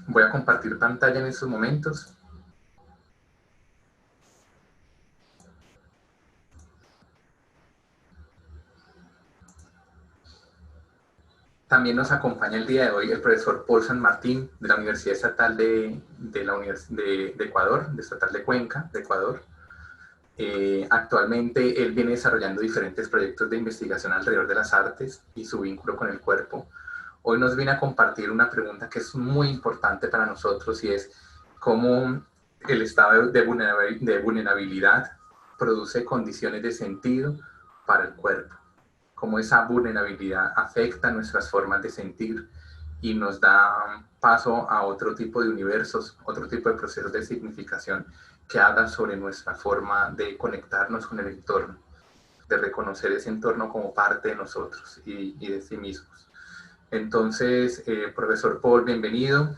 voy a compartir pantalla en estos momentos. También nos acompaña el día de hoy el profesor Paul San Martín de la Universidad Estatal de Ecuador, de Estatal de Cuenca, de Ecuador. Actualmente él viene desarrollando diferentes proyectos de investigación alrededor de las artes y su vínculo con el cuerpo. Hoy nos viene a compartir una pregunta que es muy importante para nosotros, y es cómo el estado de vulnerabilidad produce condiciones de sentido para el cuerpo, cómo esa vulnerabilidad afecta nuestras formas de sentir y nos da paso a otro tipo de universos, otro tipo de procesos de significación que hagan sobre nuestra forma de conectarnos con el entorno, de reconocer ese entorno como parte de nosotros y de sí mismos. Entonces, profesor Paul, bienvenido.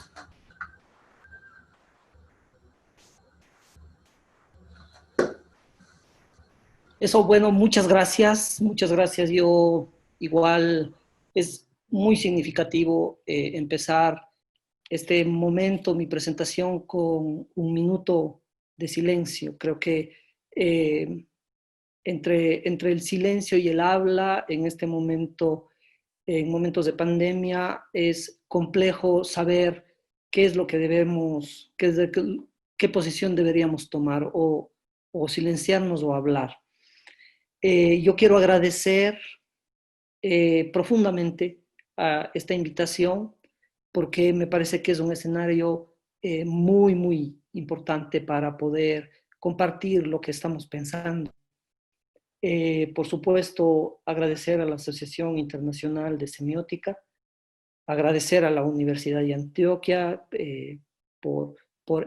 Eso, bueno, muchas gracias, muchas gracias. Yo igual es muy significativo empezar este momento, mi presentación, con un minuto de silencio. Creo que entre el silencio y el habla en este momento, en momentos de pandemia, es complejo saber qué es lo que debemos, qué posición deberíamos tomar, o silenciarnos o hablar. Yo quiero agradecer profundamente a esta invitación porque me parece que es un escenario muy, muy importante para poder compartir lo que estamos pensando. Por supuesto, agradecer a la Asociación Internacional de Semiótica, agradecer a la Universidad de Antioquia por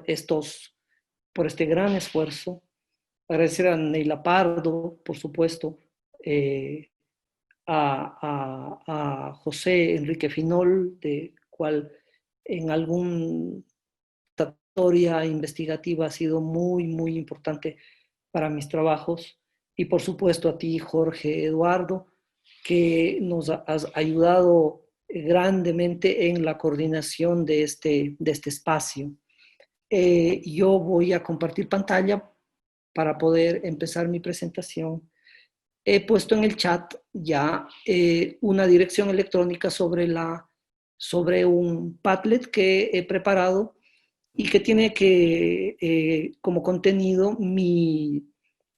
este gran esfuerzo, agradecer a Neila Pardo, por supuesto, a José Enrique Finol, de cual en alguna trayectoria investigativa ha sido muy, muy importante para mis trabajos, y por supuesto a ti, Jorge Eduardo, que nos has ayudado grandemente en la coordinación de este espacio. Yo voy a compartir pantalla para poder empezar mi presentación. He puesto en el chat ya una dirección electrónica sobre un Padlet que he preparado y que tiene como contenido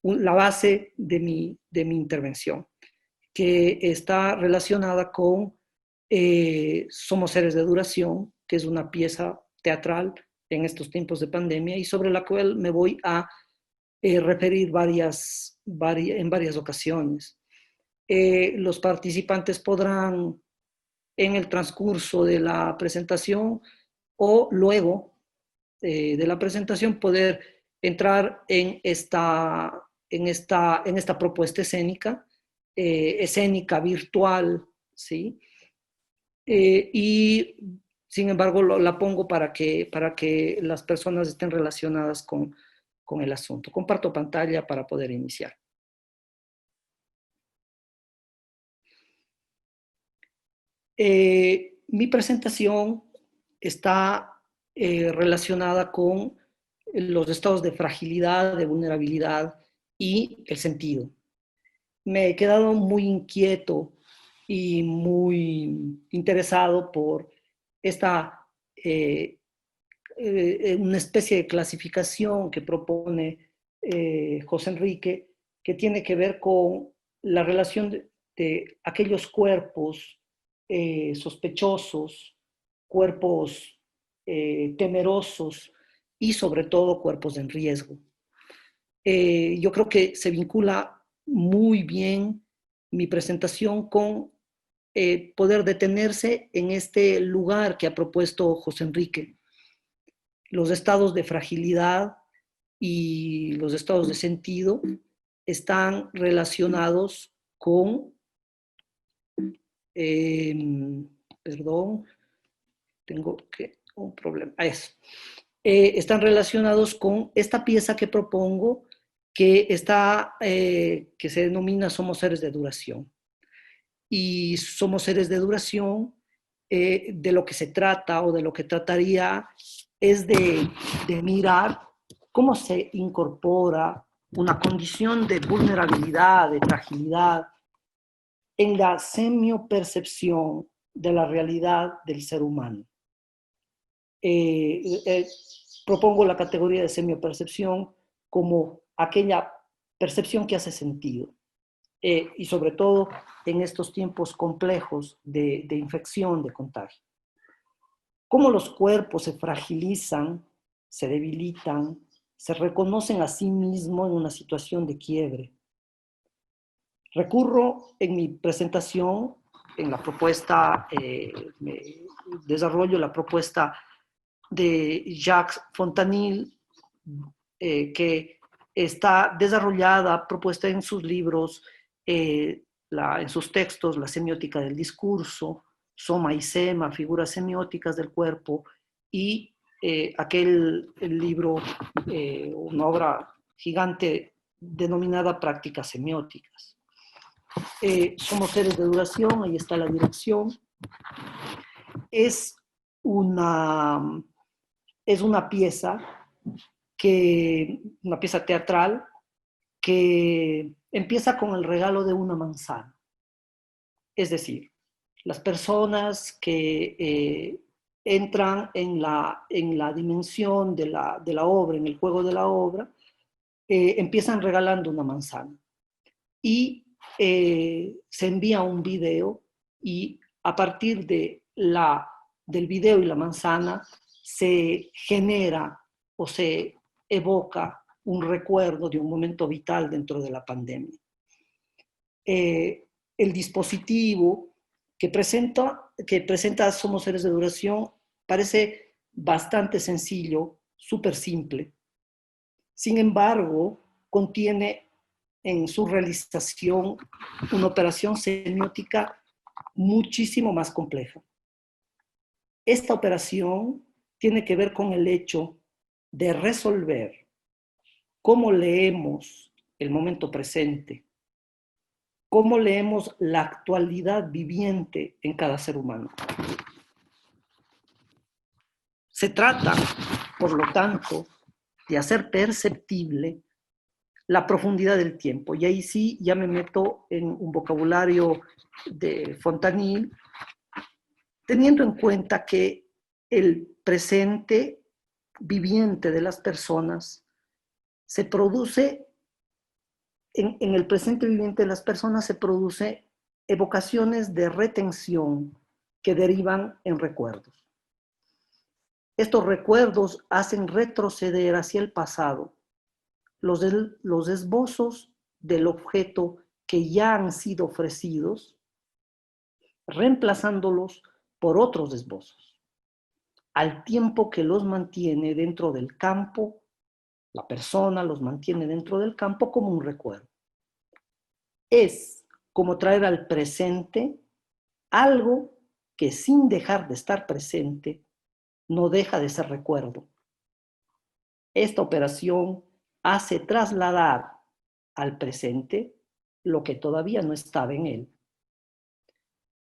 la base de mi intervención, que está relacionada con Somos seres de duración, que es una pieza teatral en estos tiempos de pandemia y sobre la cual me voy a referir en varias ocasiones. Los participantes podrán, en el transcurso de la presentación o luego de la presentación, poder entrar en esta propuesta escénica, virtual, ¿sí? Y sin embargo la pongo para que las personas estén relacionadas con el asunto. Comparto pantalla para poder iniciar. Mi presentación está relacionada con los estados de fragilidad, de vulnerabilidad y el sentido. Me he quedado muy inquieto y muy interesado por esta una especie de clasificación que propone José Enrique, que tiene que ver con la relación de aquellos cuerpos sospechosos, cuerpos temerosos y sobre todo cuerpos en riesgo. Yo creo que se vincula muy bien mi presentación con poder detenerse en este lugar que ha propuesto José Enrique. Los estados de fragilidad y los estados de sentido están relacionados con, perdón, tengo un problema, están relacionados con esta pieza que propongo, que se denomina Somos seres de duración. Y somos seres de duración, de lo que se trata o de lo que trataría es de mirar cómo se incorpora una condición de vulnerabilidad, de fragilidad, en la semiopercepción de la realidad del ser humano. Propongo la categoría de semiopercepción como aquella percepción que hace sentido, y sobre todo en estos tiempos complejos de infección, de contagio. Cómo los cuerpos se fragilizan, se debilitan, se reconocen a sí mismos en una situación de quiebre. Recurro en mi presentación, en la propuesta, desarrollo la propuesta de Jacques Fontanille, que está desarrollada, propuesta en sus libros, en sus textos, La semiótica del discurso, Soma y Sema, figuras semióticas del cuerpo, y el libro, una obra gigante denominada Prácticas semióticas. Somos seres de duración, ahí está la dirección. Es una pieza teatral que empieza con el regalo de una manzana. Es decir, las personas que entran en la dimensión de la obra, en el juego de la obra, empiezan regalando una manzana. Y se envía un video y a partir del video y la manzana se genera o se evoca un recuerdo de un momento vital dentro de la pandemia. El dispositivo que presenta Somos Seres de Duración parece bastante sencillo, súper simple. Sin embargo, contiene en su realización una operación semiótica muchísimo más compleja. Esta operación tiene que ver con el hecho de resolver cómo leemos el momento presente, cómo leemos la actualidad viviente en cada ser humano. Se trata, por lo tanto, de hacer perceptible la profundidad del tiempo. Y ahí sí ya me meto en un vocabulario de Fontanil, teniendo en cuenta que el presente viviente de las personas se produce, en el presente viviente de las personas se produce evocaciones de retención que derivan en recuerdos. Estos recuerdos hacen retroceder hacia el pasado los esbozos del objeto que ya han sido ofrecidos, reemplazándolos por otros esbozos, al tiempo que los mantiene dentro del campo, la persona los mantiene dentro del campo como un recuerdo. Es como traer al presente algo que sin dejar de estar presente, no deja de ser recuerdo. Esta operación hace trasladar al presente lo que todavía no estaba en él.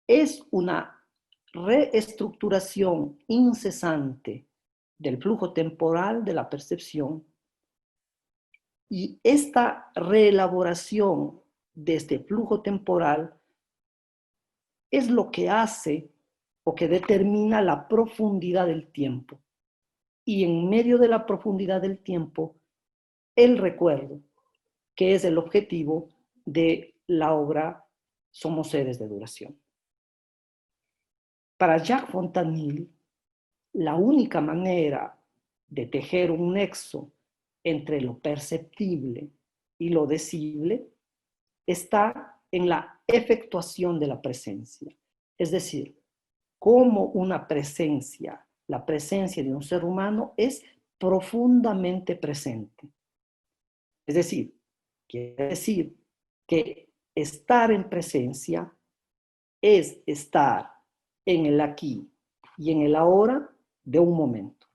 Es una reestructuración incesante del flujo temporal de la percepción, y esta reelaboración de este flujo temporal es lo que hace o que determina la profundidad del tiempo. Y en medio de la profundidad del tiempo, el recuerdo, que es el objetivo de la obra Somos Seres de Duración. Para Jacques Fontanil, la única manera de tejer un nexo entre lo perceptible y lo decible está en la efectuación de la presencia. Es decir, cómo una presencia, la presencia de un ser humano es profundamente presente. Es decir, quiere decir que estar en presencia es estar en el aquí y en el ahora de un momento.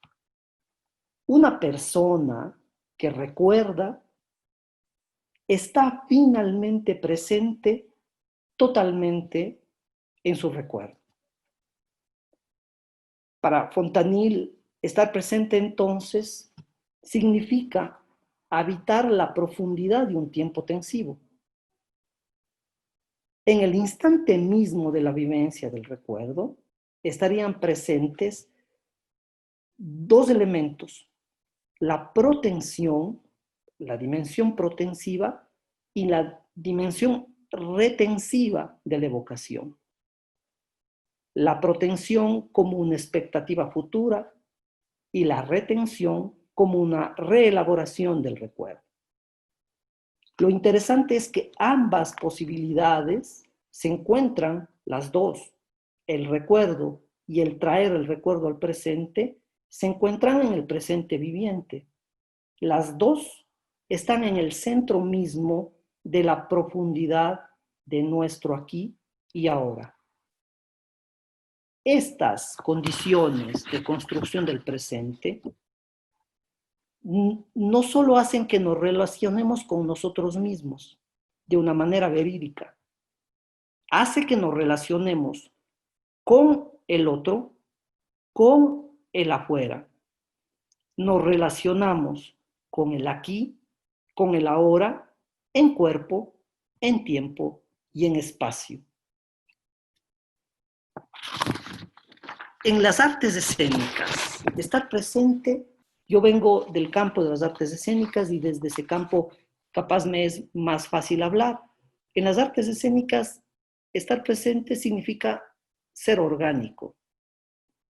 Una persona que recuerda está finalmente presente totalmente en su recuerdo. Para Fontanil, estar presente entonces significa habitar la profundidad de un tiempo tensivo. En el instante mismo de la vivencia del recuerdo estarían presentes dos elementos: la protensión, la dimensión protensiva, y la dimensión retensiva de la evocación. La protensión como una expectativa futura y la retención como una reelaboración del recuerdo. Lo interesante es que ambas posibilidades se encuentran, las dos, el recuerdo y el traer el recuerdo al presente, se encuentran en el presente viviente. Las dos están en el centro mismo de la profundidad de nuestro aquí y ahora. Estas condiciones de construcción del presente no solo hacen que nos relacionemos con nosotros mismos de una manera verídica, hace que nos relacionemos con el otro, con el afuera. Nos relacionamos con el aquí, con el ahora, en cuerpo, en tiempo y en espacio. En las artes escénicas, estar presente, yo vengo del campo de las artes escénicas y desde ese campo capaz me es más fácil hablar. En las artes escénicas, estar presente significa ser orgánico,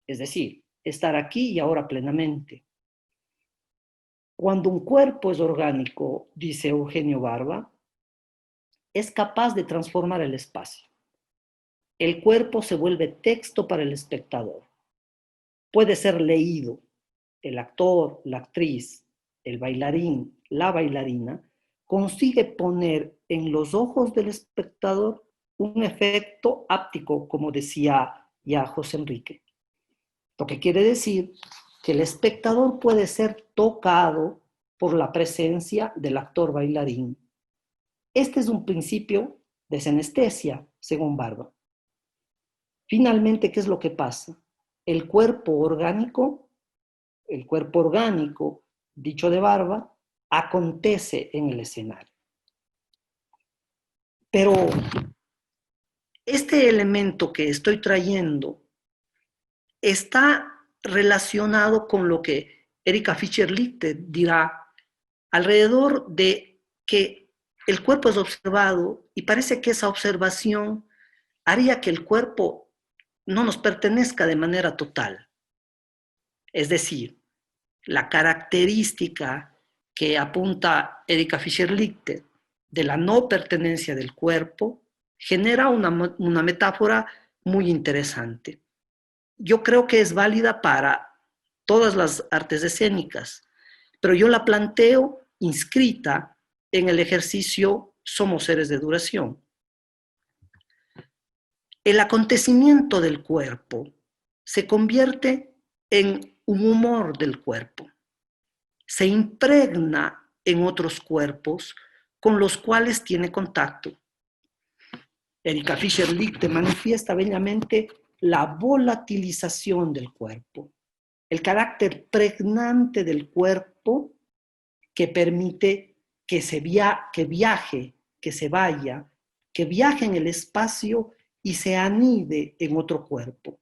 es decir, estar aquí y ahora plenamente. Cuando un cuerpo es orgánico, dice Eugenio Barba, es capaz de transformar el espacio. El cuerpo se vuelve texto para el espectador. Puede ser leído. El actor, la actriz, el bailarín, la bailarina, consigue poner en los ojos del espectador un efecto áptico, como decía ya José Enrique. Lo que quiere decir que el espectador puede ser tocado por la presencia del actor bailarín. Este es un principio de senestesia, según Barba. Finalmente, ¿qué es lo que pasa? El cuerpo orgánico, dicho de Barba, acontece en el escenario. Pero este elemento que estoy trayendo está relacionado con lo que Erika Fischer-Lichte dirá alrededor de que el cuerpo es observado y parece que esa observación haría que el cuerpo no nos pertenezca de manera total. Es decir, la característica que apunta Erika Fischer-Lichte de la no pertenencia del cuerpo genera una metáfora muy interesante. Yo creo que es válida para todas las artes escénicas, pero yo la planteo inscrita en el ejercicio Somos seres de duración. El acontecimiento del cuerpo se convierte en un humor del cuerpo, se impregna en otros cuerpos con los cuales tiene contacto. Erika Fischer-Lichte manifiesta bellamente la volatilización del cuerpo, el carácter pregnante del cuerpo que permite que viaje, que se vaya, que viaje en el espacio y se anide en otro cuerpo.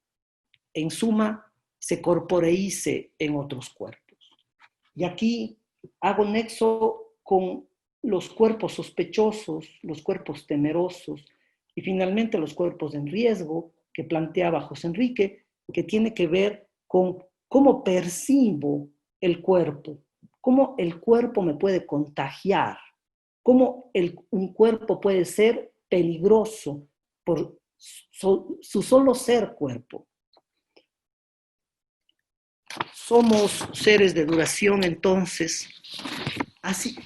En suma, se corporeice en otros cuerpos. Y aquí hago nexo con los cuerpos sospechosos, los cuerpos temerosos y finalmente los cuerpos en riesgo que planteaba José Enrique, que tiene que ver con cómo percibo el cuerpo, cómo el cuerpo me puede contagiar, cómo un cuerpo puede ser peligroso por su solo ser cuerpo. Somos seres de duración, entonces,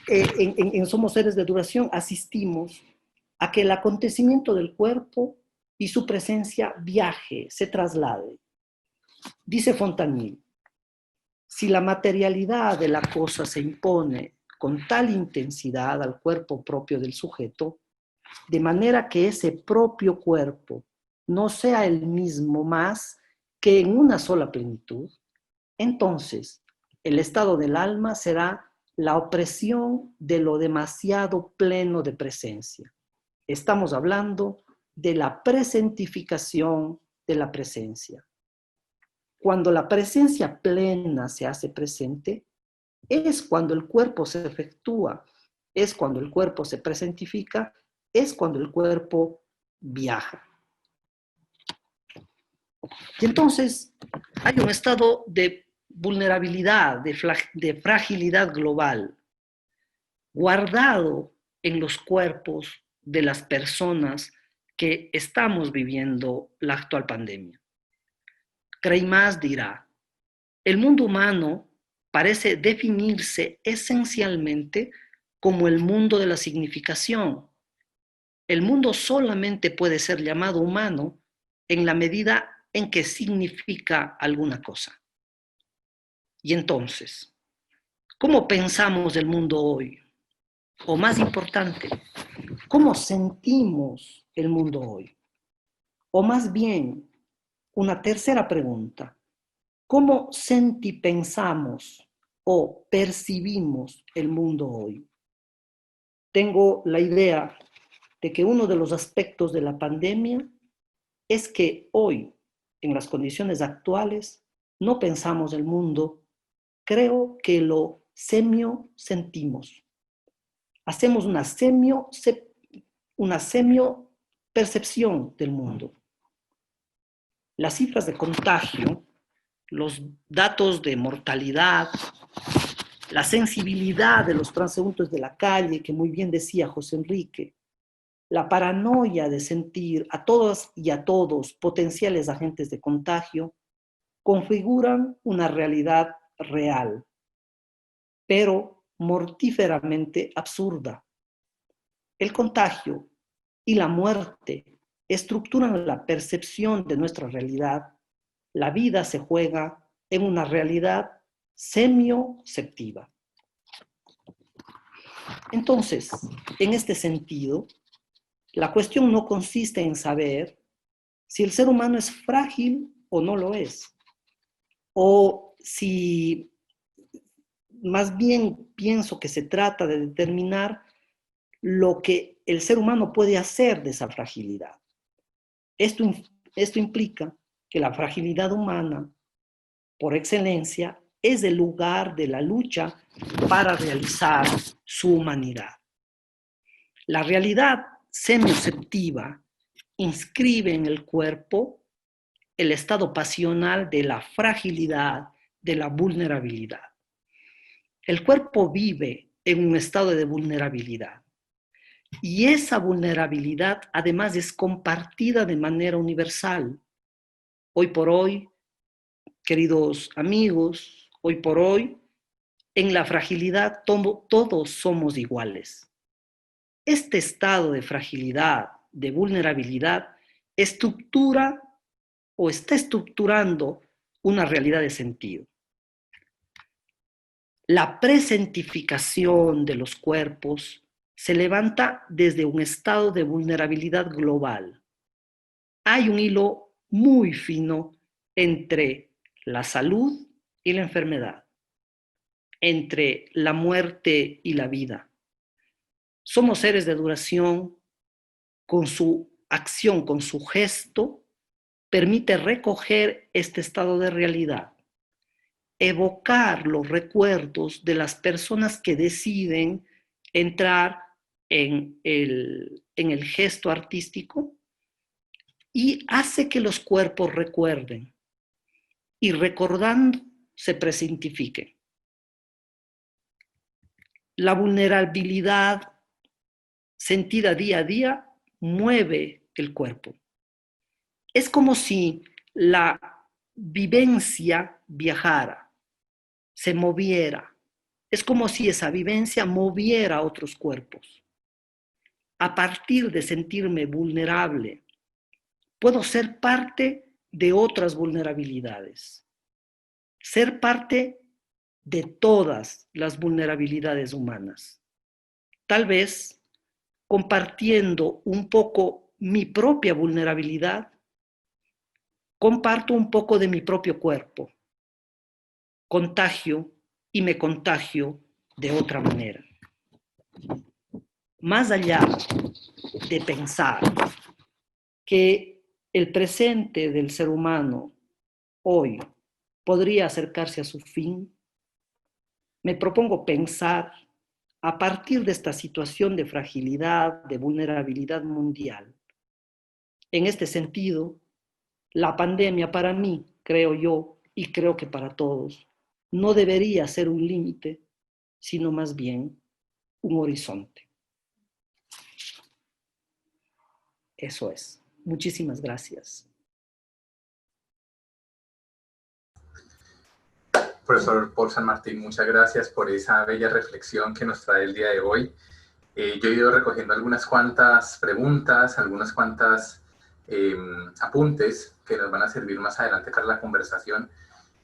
en Somos seres de duración asistimos a que el acontecimiento del cuerpo y su presencia viaje, se traslade. Dice Fontanille, si la materialidad de la cosa se impone con tal intensidad al cuerpo propio del sujeto, de manera que ese propio cuerpo no sea el mismo más que en una sola plenitud, entonces el estado del alma será la opresión de lo demasiado pleno de presencia. Estamos hablando de la presentificación de la presencia. Cuando la presencia plena se hace presente, es cuando el cuerpo se efectúa, es cuando el cuerpo se presentifica, es cuando el cuerpo viaja. Y entonces hay un estado de vulnerabilidad, de fragilidad global, guardado en los cuerpos de las personas que estamos viviendo la actual pandemia. Creimás dirá, el mundo humano parece definirse esencialmente como el mundo de la significación. El mundo solamente puede ser llamado humano en la medida en que significa alguna cosa. Y entonces, ¿cómo pensamos el mundo hoy? O más importante, ¿cómo sentimos el mundo hoy? O más bien, una tercera pregunta, ¿cómo sentipensamos o percibimos el mundo hoy? Tengo la idea de que uno de los aspectos de la pandemia es que hoy, en las condiciones actuales, no pensamos el mundo, creo que lo semiosentimos. Hacemos una una semio-percepción del mundo. Las cifras de contagio, los datos de mortalidad, la sensibilidad de los transeúntes de la calle, que muy bien decía José Enrique, la paranoia de sentir a todas y a todos potenciales agentes de contagio, configuran una realidad real, pero mortíferamente absurda. El contagio y la muerte estructuran la percepción de nuestra realidad. La vida se juega en una realidad semioceptiva. Entonces, en este sentido, la cuestión no consiste en saber si el ser humano es frágil o no lo es, o si más bien pienso que se trata de determinar lo que el ser humano puede hacer de esa fragilidad. Esto implica que la fragilidad humana, por excelencia, es el lugar de la lucha para realizar su humanidad. La realidad semioceptiva inscribe en el cuerpo el estado pasional de la fragilidad, de la vulnerabilidad. El cuerpo vive en un estado de vulnerabilidad y esa vulnerabilidad además es compartida de manera universal. Hoy por hoy, queridos amigos, hoy por hoy, en la fragilidad todos somos iguales. Este estado de fragilidad, de vulnerabilidad, estructura o está estructurando una realidad de sentido. La presentificación de los cuerpos se levanta desde un estado de vulnerabilidad global. Hay un hilo muy fino entre la salud y la enfermedad, entre la muerte y la vida. Somos seres de duración, con su acción, con su gesto, permite recoger este estado de realidad, evocar los recuerdos de las personas que deciden entrar en el gesto artístico y hace que los cuerpos recuerden y recordando se presentifiquen. La vulnerabilidad sentida día a día mueve el cuerpo. Es como si la vivencia viajara, se moviera. Es como si esa vivencia moviera a otros cuerpos. A partir de sentirme vulnerable, puedo ser parte de otras vulnerabilidades. Ser parte de todas las vulnerabilidades humanas. Tal vez compartiendo un poco mi propia vulnerabilidad, comparto un poco de mi propio cuerpo, contagio y me contagio de otra manera. Más allá de pensar que el presente del ser humano hoy podría acercarse a su fin, me propongo pensar a partir de esta situación de fragilidad, de vulnerabilidad mundial. En este sentido, la pandemia para mí, creo yo, y creo que para todos, no debería ser un límite, sino más bien un horizonte. Eso es. Muchísimas gracias. Profesor Paul San Martín, muchas gracias por esa bella reflexión que nos trae el día de hoy. Yo he ido recogiendo algunas cuantas preguntas, algunas cuantas apuntes que nos van a servir más adelante para la conversación.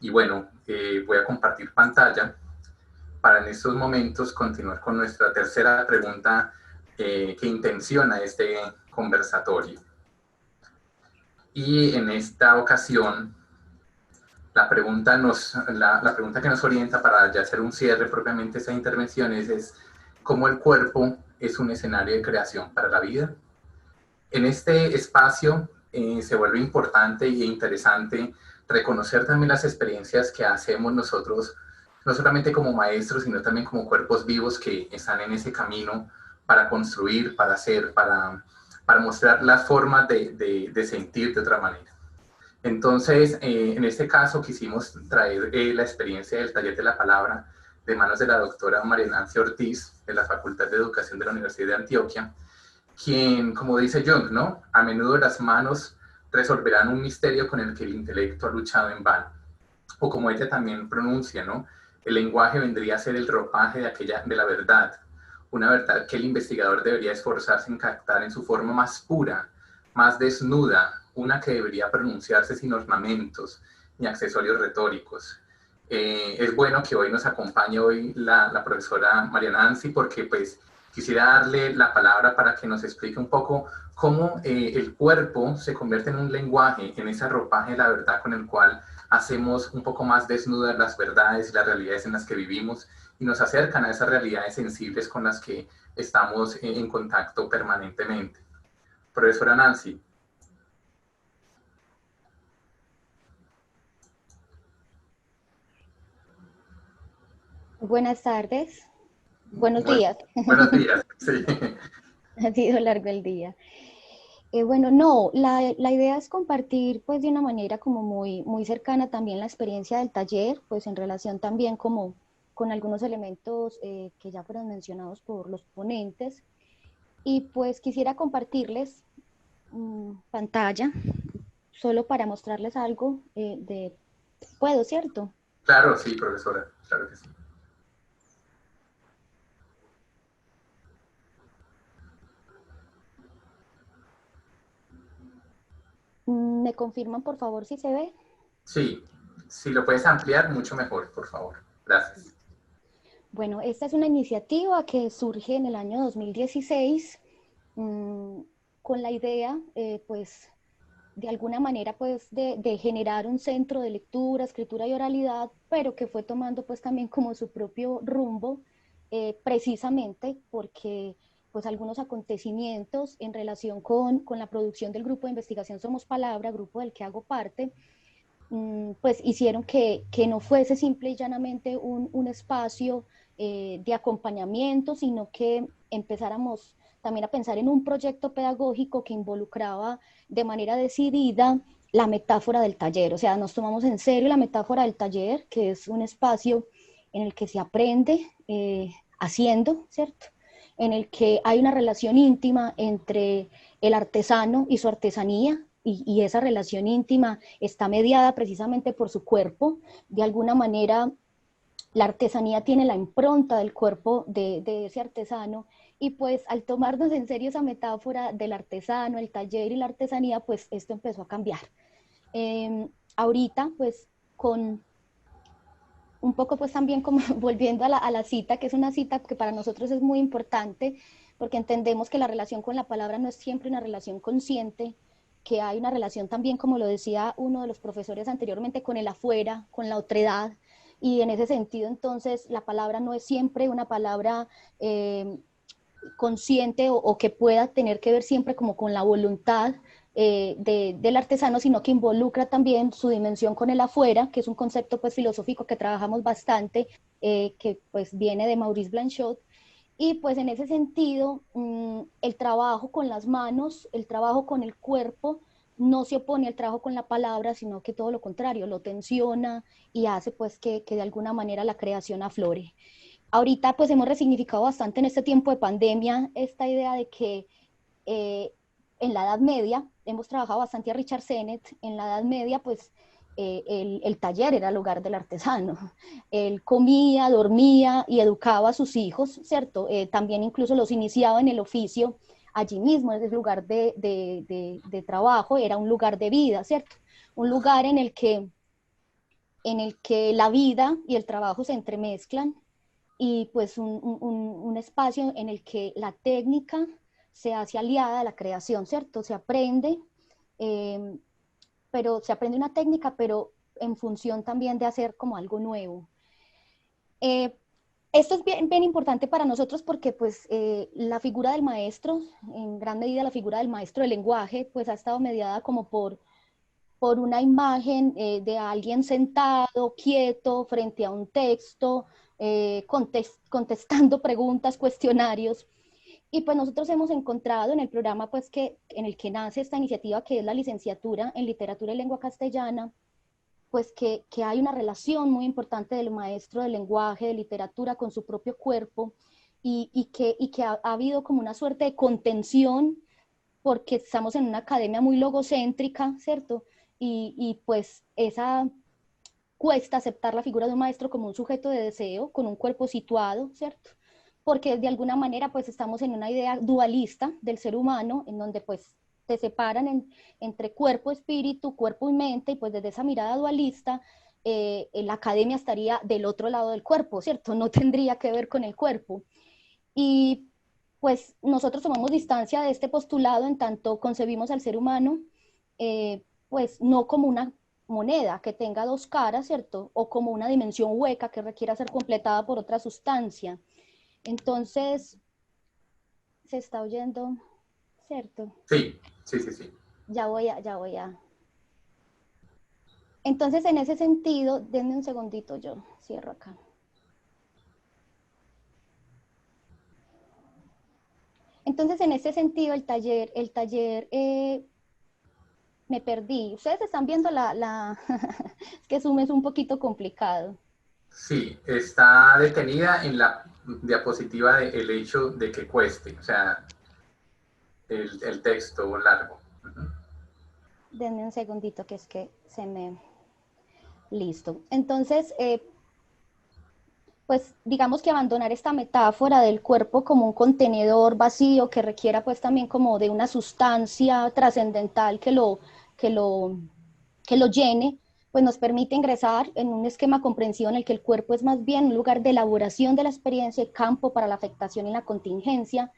Y bueno, voy a compartir pantalla para en estos momentos continuar con nuestra tercera pregunta que intenciona este conversatorio. Y en esta ocasión, la pregunta que nos orienta para ya hacer un cierre propiamente de esta intervención es cómo el cuerpo es un escenario de creación para la vida. En este espacio se vuelve importante e interesante reconocer también las experiencias que hacemos nosotros, no solamente como maestros, sino también como cuerpos vivos que están en ese camino para construir, para hacer, para mostrar las formas de sentir de otra manera. Entonces, en este caso quisimos traer la experiencia del taller de la palabra de manos de la doctora María Nancy Ortiz, de la Facultad de Educación de la Universidad de Antioquia, quien, como dice Jung, ¿no? A menudo las manos resolverán un misterio con el que el intelecto ha luchado en vano. O como ella también pronuncia, ¿no? El lenguaje vendría a ser el ropaje de la verdad, una verdad que el investigador debería esforzarse en captar en su forma más pura, más desnuda, una que debería pronunciarse sin ornamentos ni accesorios retóricos. Es bueno que hoy nos acompañe la profesora María Nancy, porque pues quisiera darle la palabra para que nos explique un poco cómo el cuerpo se convierte en un lenguaje, en ese ropaje de la verdad con el cual hacemos un poco más desnudas las verdades y las realidades en las que vivimos y nos acercan a esas realidades sensibles con las que estamos en contacto permanentemente. Profesora Nancy. Buenas tardes, buenos días. Buenos días, sí. Ha sido largo el día. Bueno, no, la idea es compartir pues de una manera como muy cercana también la experiencia del taller, pues en relación también como con algunos elementos que ya fueron mencionados por los ponentes. Y pues quisiera compartirles pantalla, solo para mostrarles algo ¿Puedo, cierto? Claro, sí, profesora, claro que sí. ¿Me confirman por favor si se ve? Sí, si lo puedes ampliar, mucho mejor, por favor. Gracias. Bueno, esta es una iniciativa que surge en el año 2016 con la idea, pues, de alguna manera, pues, de generar un centro de lectura, escritura y oralidad, pero que fue tomando, pues, también como su propio rumbo, precisamente porque, pues, algunos acontecimientos en relación con la producción del grupo de investigación Somos Palabra, grupo del que hago parte, pues hicieron que no fuese simple y llanamente un espacio de acompañamiento, sino que empezáramos también a pensar en un proyecto pedagógico que involucraba de manera decidida la metáfora del taller. O sea, nos tomamos en serio la metáfora del taller, que es un espacio en el que se aprende haciendo, ¿cierto? En el que hay una relación íntima entre el artesano y su artesanía, y esa relación íntima está mediada precisamente por su cuerpo. De alguna manera, la artesanía tiene la impronta del cuerpo de ese artesano, y pues al tomarnos en serio esa metáfora del artesano, el taller y la artesanía, pues esto empezó a cambiar. Ahorita, pues con un poco pues también como volviendo a la cita, que es una cita que para nosotros es muy importante, porque entendemos que la relación con la palabra no es siempre una relación consciente, que hay una relación también, como lo decía uno de los profesores anteriormente, con el afuera, con la otredad, y en ese sentido entonces la palabra no es siempre una palabra consciente o que pueda tener que ver siempre como con la voluntad del artesano, sino que involucra también su dimensión con el afuera, que es un concepto pues filosófico que trabajamos bastante, que pues viene de Maurice Blanchot. Y pues en ese sentido, el trabajo con las manos, el trabajo con el cuerpo, no se opone al trabajo con la palabra, sino que todo lo contrario, lo tensiona y hace pues que de alguna manera la creación aflore. Ahorita pues hemos resignificado bastante en este tiempo de pandemia esta idea de que en la Edad Media, hemos trabajado bastante a Richard Sennett, en la Edad Media pues el taller era el hogar del artesano. Él comía, dormía y educaba a sus hijos, ¿cierto? También incluso los iniciaba en el oficio allí mismo, en ese lugar de trabajo, era un lugar de vida, ¿cierto? Un lugar en el que la vida y el trabajo se entremezclan, y pues un espacio en el que la técnica se hace aliada a la creación, ¿cierto? Se aprende, pero se aprende una técnica, pero en función también de hacer como algo nuevo. Esto es bien importante para nosotros porque pues la figura del maestro, en gran medida la figura del maestro del lenguaje, pues ha estado mediada como por una imagen de alguien sentado, quieto, frente a un texto, contestando preguntas, cuestionarios. Y pues nosotros hemos encontrado en el programa pues en el que nace esta iniciativa, que es la licenciatura en literatura y lengua castellana, pues que hay una relación muy importante del maestro de lenguaje, de literatura con su propio cuerpo, y que ha habido como una suerte de contención, porque estamos en una academia muy logocéntrica, ¿cierto? Y pues esa cuesta aceptar la figura de un maestro como un sujeto de deseo, con un cuerpo situado, ¿cierto? Porque de alguna manera pues estamos en una idea dualista del ser humano, en donde pues te separan entre cuerpo, espíritu, cuerpo y mente, y pues desde esa mirada dualista, la academia estaría del otro lado del cuerpo, ¿cierto? No tendría que ver con el cuerpo. Y pues nosotros tomamos distancia de este postulado en tanto concebimos al ser humano, pues no como una moneda que tenga dos caras, ¿cierto? O como una dimensión hueca que requiera ser completada por otra sustancia. Entonces, se está oyendo, ¿cierto? Sí, sí, sí, sí. Ya voy a. Entonces, en ese sentido, denme un segundito, yo cierro acá. Entonces, en ese sentido, el taller, me perdí. Ustedes están viendo es que Zoom es un poquito complicado. Sí, está detenida en la diapositiva del hecho de que cueste, o sea, el texto largo. Denme un segundito, que es que se me... Listo. Entonces, pues digamos que abandonar esta metáfora del cuerpo como un contenedor vacío que requiera pues también como de una sustancia trascendental que lo llene, pues nos permite ingresar en un esquema comprensivo en el que el cuerpo es más bien un lugar de elaboración de la experiencia, campo para la afectación y la contingencia,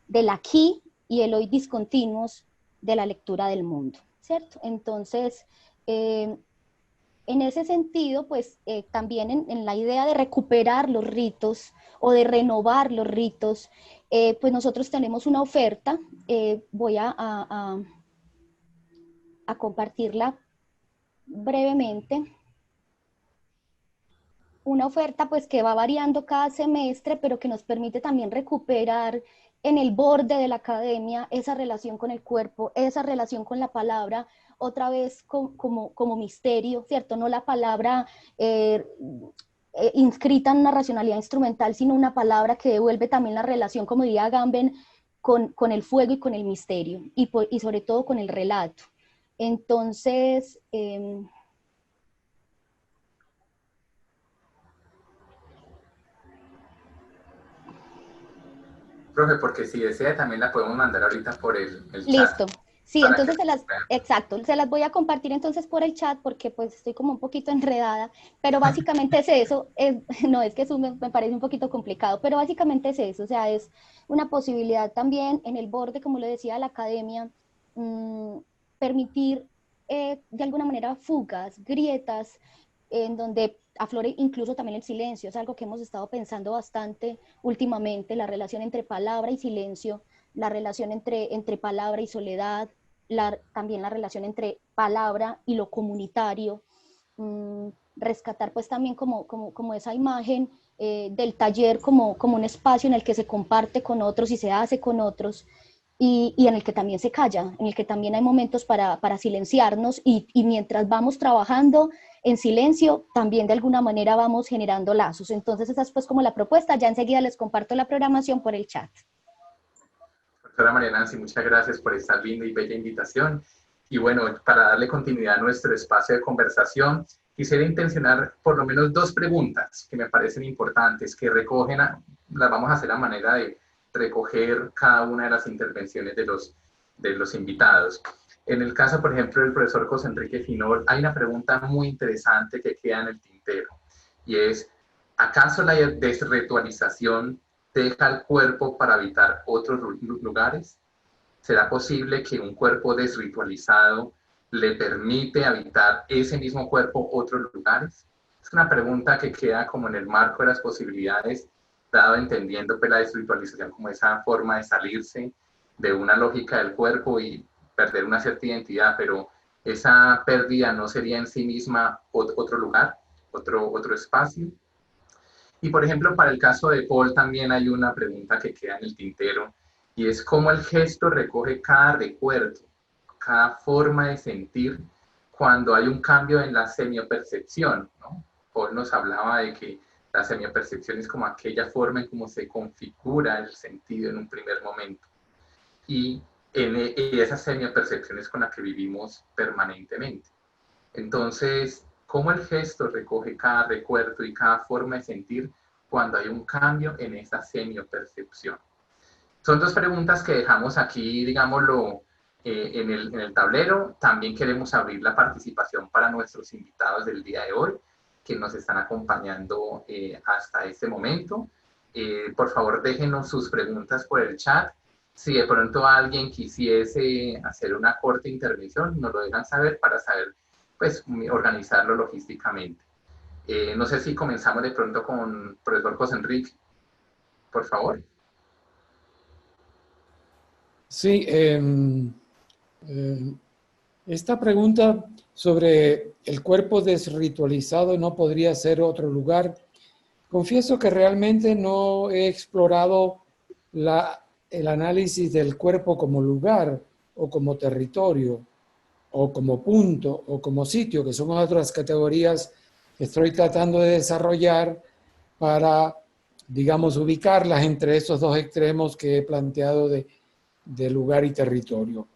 del aquí y el hoy discontinuos de la lectura del mundo, ¿cierto? Entonces, en ese sentido, pues también en la idea de recuperar los ritos o de renovar los ritos, pues nosotros tenemos una oferta, voy a compartirla brevemente. Una oferta pues que va variando cada semestre, pero que nos permite también recuperar en el borde de la academia esa relación con el cuerpo, esa relación con la palabra, otra vez como misterio, ¿cierto? No la palabra inscrita en una racionalidad instrumental, sino una palabra que devuelve también la relación, como diría Agamben, con el fuego y con el misterio, y sobre todo con el relato. Entonces, Profe, porque si desea también la podemos mandar ahorita por el chat. listo. Sí, Para entonces que exacto, se las voy a compartir entonces por el chat porque pues estoy como un poquito enredada, pero básicamente es eso, no es que eso me parece un poquito complicado, pero básicamente es eso, o sea, es una posibilidad también en el borde, como le decía, de la academia, permitir de alguna manera fugas, grietas, en donde aflore incluso también el silencio, es algo que hemos estado pensando bastante últimamente, la relación entre palabra y silencio, la relación entre palabra y soledad, también la relación entre palabra y lo comunitario, rescatar pues también como esa imagen del taller como un espacio en el que se comparte con otros y se hace con otros, y en el que también se calla, en el que también hay momentos para silenciarnos, y mientras vamos trabajando en silencio, también de alguna manera vamos generando lazos. Entonces esa es pues como la propuesta, ya enseguida les comparto la programación por el chat. Doctora María Nancy, muchas gracias por esta linda y bella invitación. Y bueno, para darle continuidad a nuestro espacio de conversación, quisiera intencionar por lo menos dos preguntas que me parecen importantes, que recogen, las vamos a hacer a manera de recoger cada una de las intervenciones de los invitados. En el caso, por ejemplo, del profesor José Enrique Finol, hay una pregunta muy interesante que queda en el tintero, y es, ¿acaso la desritualización deja al cuerpo para habitar otros lugares? ¿Será posible que un cuerpo desritualizado le permite habitar ese mismo cuerpo otros lugares? Es una pregunta que queda como en el marco de las posibilidades, dado entendiendo pues, la desritualización como esa forma de salirse de una lógica del cuerpo y perder una cierta identidad, pero esa pérdida no sería en sí misma otro lugar, otro espacio. Y por ejemplo, para el caso de Paul también hay una pregunta que queda en el tintero, y es cómo el gesto recoge cada recuerdo, cada forma de sentir cuando hay un cambio en la semiopercepción, ¿no? Paul nos hablaba de que la semiopercepción es como aquella forma en cómo se configura el sentido en un primer momento. Y esa semiopercepción es con la que vivimos permanentemente. Entonces, cómo el gesto recoge cada recuerdo y cada forma de sentir cuando hay un cambio en esa semiopercepción. Son dos preguntas que dejamos aquí, digámoslo, en el tablero. También queremos abrir la participación para nuestros invitados del día de hoy, que nos están acompañando hasta este momento. Por favor, déjenos sus preguntas por el chat. Si de pronto alguien quisiese hacer una corta intervención, nos lo dejan saber para saber, pues, organizarlo logísticamente. No sé si comenzamos de pronto con el profesor José Enrique, por favor. Sí, esta pregunta sobre el cuerpo desritualizado no podría ser otro lugar. Confieso que realmente no he explorado el análisis del cuerpo como lugar o como territorio o como punto o como sitio, que son otras categorías que estoy tratando de desarrollar para, digamos, ubicarlas entre esos dos extremos que he planteado de lugar y territorio.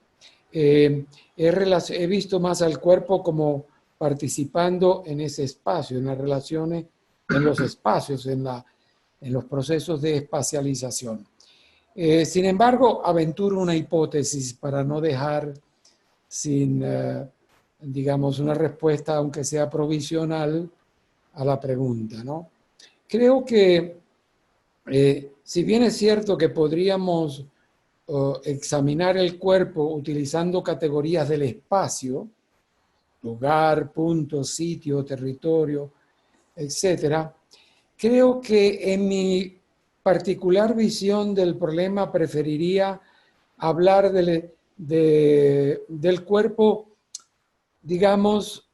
He visto más al cuerpo como participando en ese espacio, en las relaciones, en los espacios, en los procesos de espacialización. Sin embargo, aventuro una hipótesis para no dejar sin, digamos, una respuesta, aunque sea provisional, a la pregunta, ¿no? Creo que, si bien es cierto que podríamos examinar el cuerpo utilizando categorías del espacio, lugar, punto, sitio, territorio, etcétera, creo que en mi particular visión del problema preferiría hablar del cuerpo, digamos,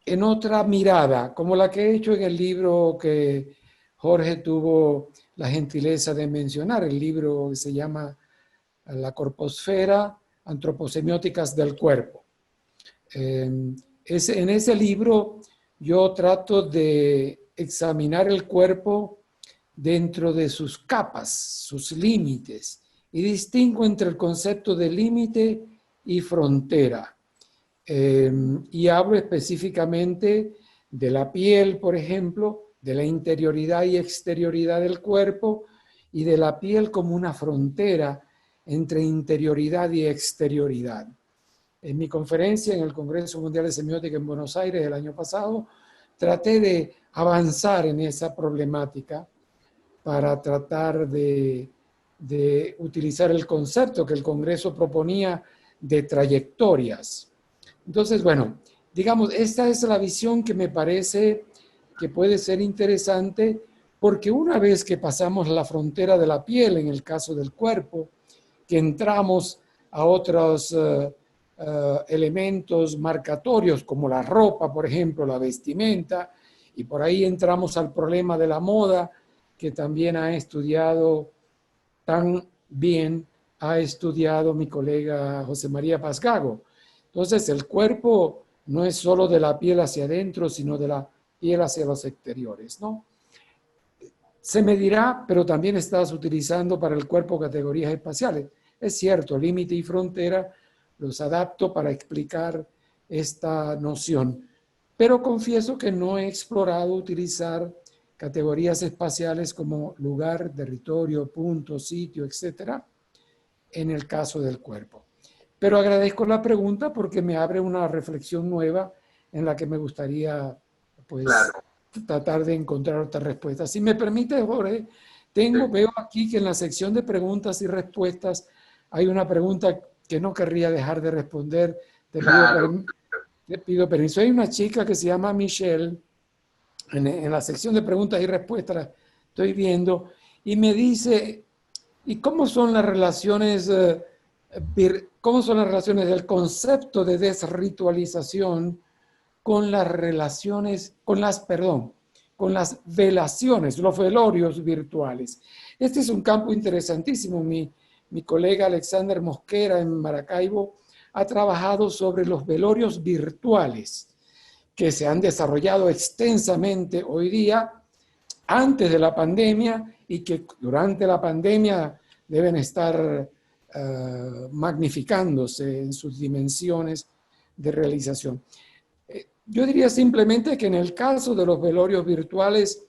en otra mirada, como la que he hecho en el libro que Jorge tuvo la gentileza de mencionar, el libro que se llama La corposfera, antropocemióticas del cuerpo. En ese libro yo trato de examinar el cuerpo dentro de sus capas, sus límites, y distingo entre el concepto de límite y frontera. Y hablo específicamente de la piel, por ejemplo, de la interioridad y exterioridad del cuerpo, y de la piel como una frontera entre interioridad y exterioridad. En mi conferencia en el Congreso Mundial de Semiótica en Buenos Aires el año pasado, traté de avanzar en esa problemática para tratar de utilizar el concepto que el Congreso proponía de trayectorias. Entonces, bueno, digamos, esta es la visión que me parece que puede ser interesante, porque una vez que pasamos la frontera de la piel, en el caso del cuerpo, que entramos a otros elementos marcatorios como la ropa, por ejemplo, la vestimenta, y por ahí entramos al problema de la moda, que también ha estudiado tan bien, ha estudiado mi colega José María Pazgago. Entonces, el cuerpo no es solo de la piel hacia adentro, sino de la piel hacia los exteriores, ¿no? Se me dirá, pero también estás utilizando para el cuerpo categorías espaciales. Es cierto, límite y frontera los adapto para explicar esta noción, pero confieso que no he explorado utilizar categorías espaciales como lugar, territorio, punto, sitio, etcétera, en el caso del cuerpo. Pero agradezco la pregunta porque me abre una reflexión nueva en la que me gustaría, pues, tratar de encontrar otra respuesta. Si me permite, Jorge, veo aquí que en la sección de preguntas y respuestas hay una pregunta que no querría dejar de responder. Te pido permiso. Hay una chica que se llama Michelle, en la sección de preguntas y respuestas la estoy viendo, y me dice, ¿y cómo son las relaciones del concepto de desritualización con las relaciones, con las velaciones, los velorios virtuales? Este es un campo interesantísimo. Mi mi colega Alexander Mosquera en Maracaibo ha trabajado sobre los velorios virtuales que se han desarrollado extensamente hoy día, antes de la pandemia, y que durante la pandemia deben estar magnificándose en sus dimensiones de realización. Yo diría simplemente que en el caso de los velorios virtuales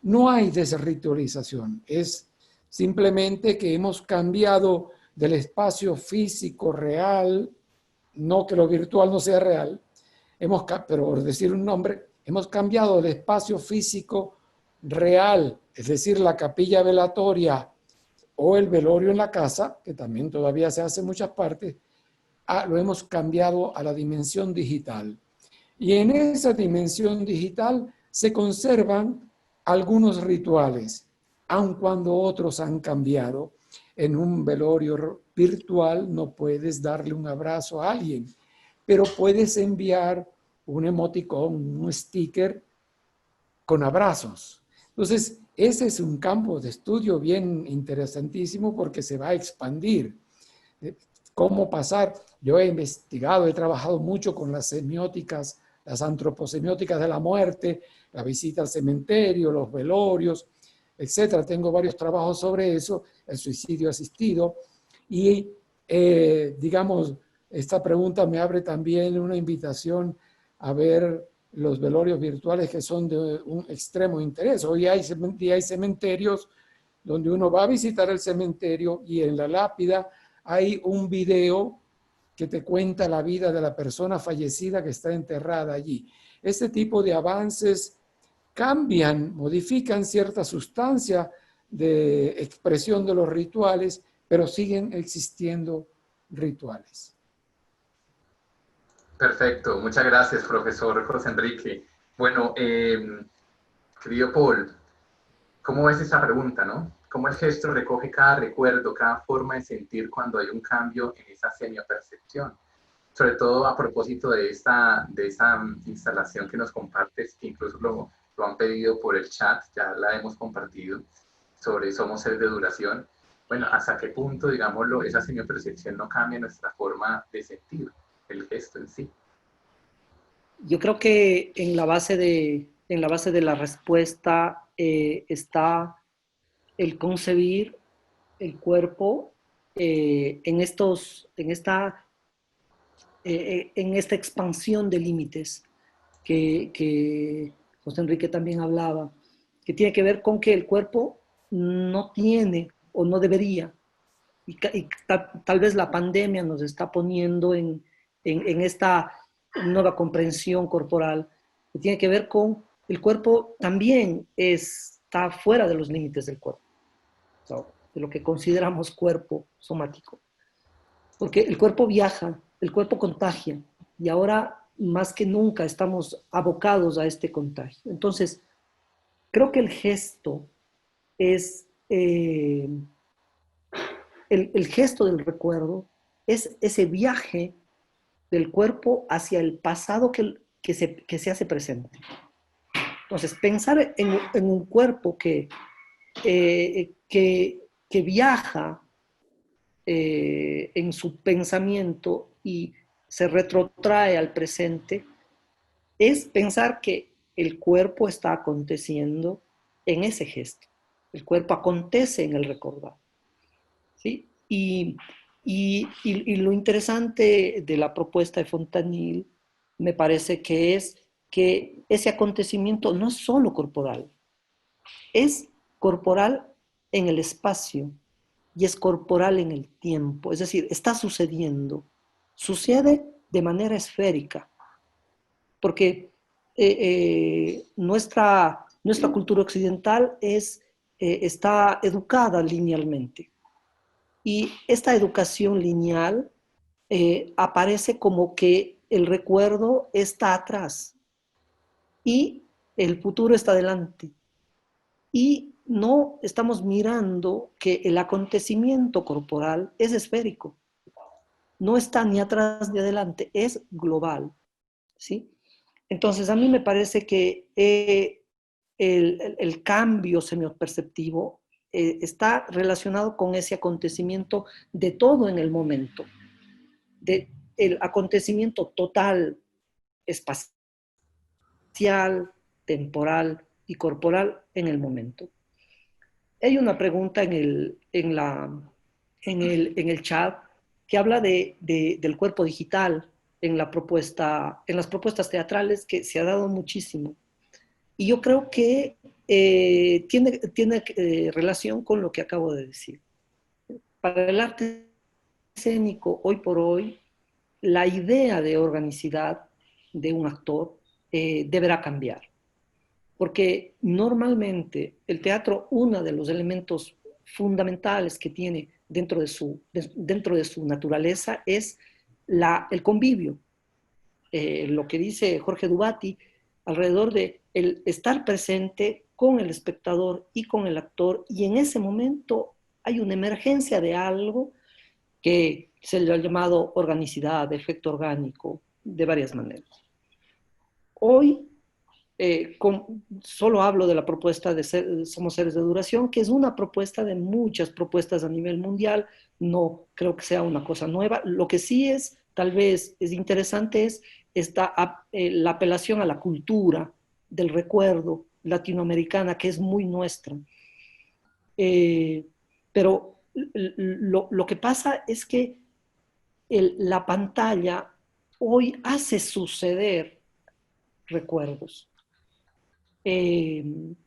no hay desritualización, es simplemente que hemos cambiado del espacio físico real, no que lo virtual no sea real, pero por decir un nombre, hemos cambiado del espacio físico real, es decir, la capilla velatoria o el velorio en la casa, que también todavía se hace en muchas partes, lo hemos cambiado a la dimensión digital. Y en esa dimensión digital se conservan algunos rituales, aun cuando otros han cambiado. En un velorio virtual no puedes darle un abrazo a alguien, pero puedes enviar un emoticón, un sticker con abrazos. Entonces, ese es un campo de estudio bien interesantísimo porque se va a expandir. ¿Cómo pasar? Yo he investigado, he trabajado mucho con las semióticas, las antroposemióticas de la muerte, la visita al cementerio, los velorios, etcétera. Tengo varios trabajos sobre eso, el suicidio asistido. Y, digamos, esta pregunta me abre también una invitación a ver los velorios virtuales que son de un extremo interés. Hoy hay cementerios donde uno va a visitar el cementerio y en la lápida hay un video que te cuenta la vida de la persona fallecida que está enterrada allí. Este tipo de avances cambian, modifican cierta sustancia de expresión de los rituales, pero siguen existiendo rituales. Perfecto, muchas gracias, profesor José Enrique. Bueno, querido Paul, ¿cómo ves esa pregunta, no? ¿Cómo el gesto recoge cada recuerdo, cada forma de sentir cuando hay un cambio en esa semiopercepción? Sobre todo a propósito de esa instalación que nos compartes, que incluso lo han pedido por el chat, ya la hemos compartido, sobre Somos Seres de Duración. Bueno, ¿hasta qué punto, digámoslo, esa semiopercepción no cambia nuestra forma de sentir el gesto en sí? Yo creo que en la base de la respuesta está el concebir el cuerpo en esta expansión de límites que José Enrique también hablaba, que tiene que ver con que el cuerpo no tiene o no debería, y tal vez la pandemia nos está poniendo en esta nueva comprensión corporal, que tiene que ver con el cuerpo también está fuera de los límites del cuerpo, o sea, de lo que consideramos cuerpo somático. Porque el cuerpo viaja, el cuerpo contagia, y ahora más que nunca estamos abocados a este contagio. Entonces, creo que el gesto es, el gesto del recuerdo es ese viaje del cuerpo hacia el pasado que se hace presente. Entonces, pensar en un cuerpo que viaja en su pensamiento y se retrotrae al presente, es pensar que el cuerpo está aconteciendo en ese gesto. El cuerpo acontece en el recordar, ¿sí? Y lo interesante de la propuesta de Fontanil me parece que es que ese acontecimiento no es solo corporal, es corporal en el espacio y es corporal en el tiempo. Es decir, está sucediendo, sucede de manera esférica, porque nuestra cultura occidental está educada linealmente. Y esta educación lineal aparece como que el recuerdo está atrás y el futuro está delante. Y no estamos mirando que el acontecimiento corporal es esférico. No está ni atrás ni adelante, es global, ¿sí? Entonces, a mí me parece que el cambio semioperceptivo está relacionado con ese acontecimiento de todo en el momento, el acontecimiento total, espacial, temporal y corporal en el momento. Hay una pregunta en el chat que habla del cuerpo digital en las propuestas teatrales, que se ha dado muchísimo. Y yo creo que tiene relación con lo que acabo de decir. Para el arte escénico, hoy por hoy, la idea de organicidad de un actor deberá cambiar. Porque normalmente el teatro, uno de los elementos fundamentales que tiene dentro de su naturaleza es el convivio. Lo que dice Jorge Dubati alrededor de el estar presente con el espectador y con el actor, y en ese momento hay una emergencia de algo que se le ha llamado organicidad, efecto orgánico, de varias maneras. Hoy solo hablo de la propuesta de Somos Seres de Duración, que es una propuesta de muchas propuestas a nivel mundial. No creo que sea una cosa nueva. Lo que sí es, tal vez, es interesante es la apelación a la cultura del recuerdo latinoamericana, que es muy nuestra. Pero lo que pasa es que la pantalla hoy hace suceder recuerdos. El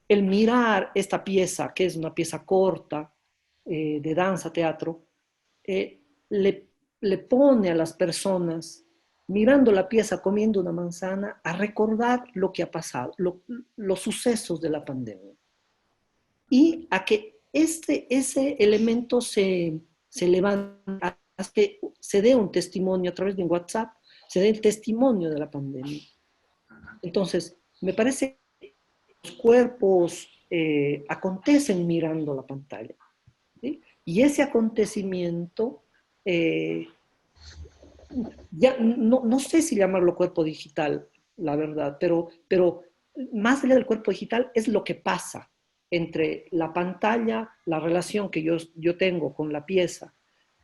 mirar esta pieza, que es una pieza corta de danza, teatro, le pone a las personas, mirando la pieza, comiendo una manzana, a recordar lo que ha pasado, los sucesos de la pandemia. Y a que ese elemento se levanta, que se dé un testimonio a través de un WhatsApp, se dé el testimonio de la pandemia. Entonces, me parece que los cuerpos acontecen mirando la pantalla, ¿sí? Y ese acontecimiento, ya no sé si llamarlo cuerpo digital, la verdad, pero más allá del cuerpo digital es lo que pasa entre la pantalla, la relación que yo tengo con la pieza,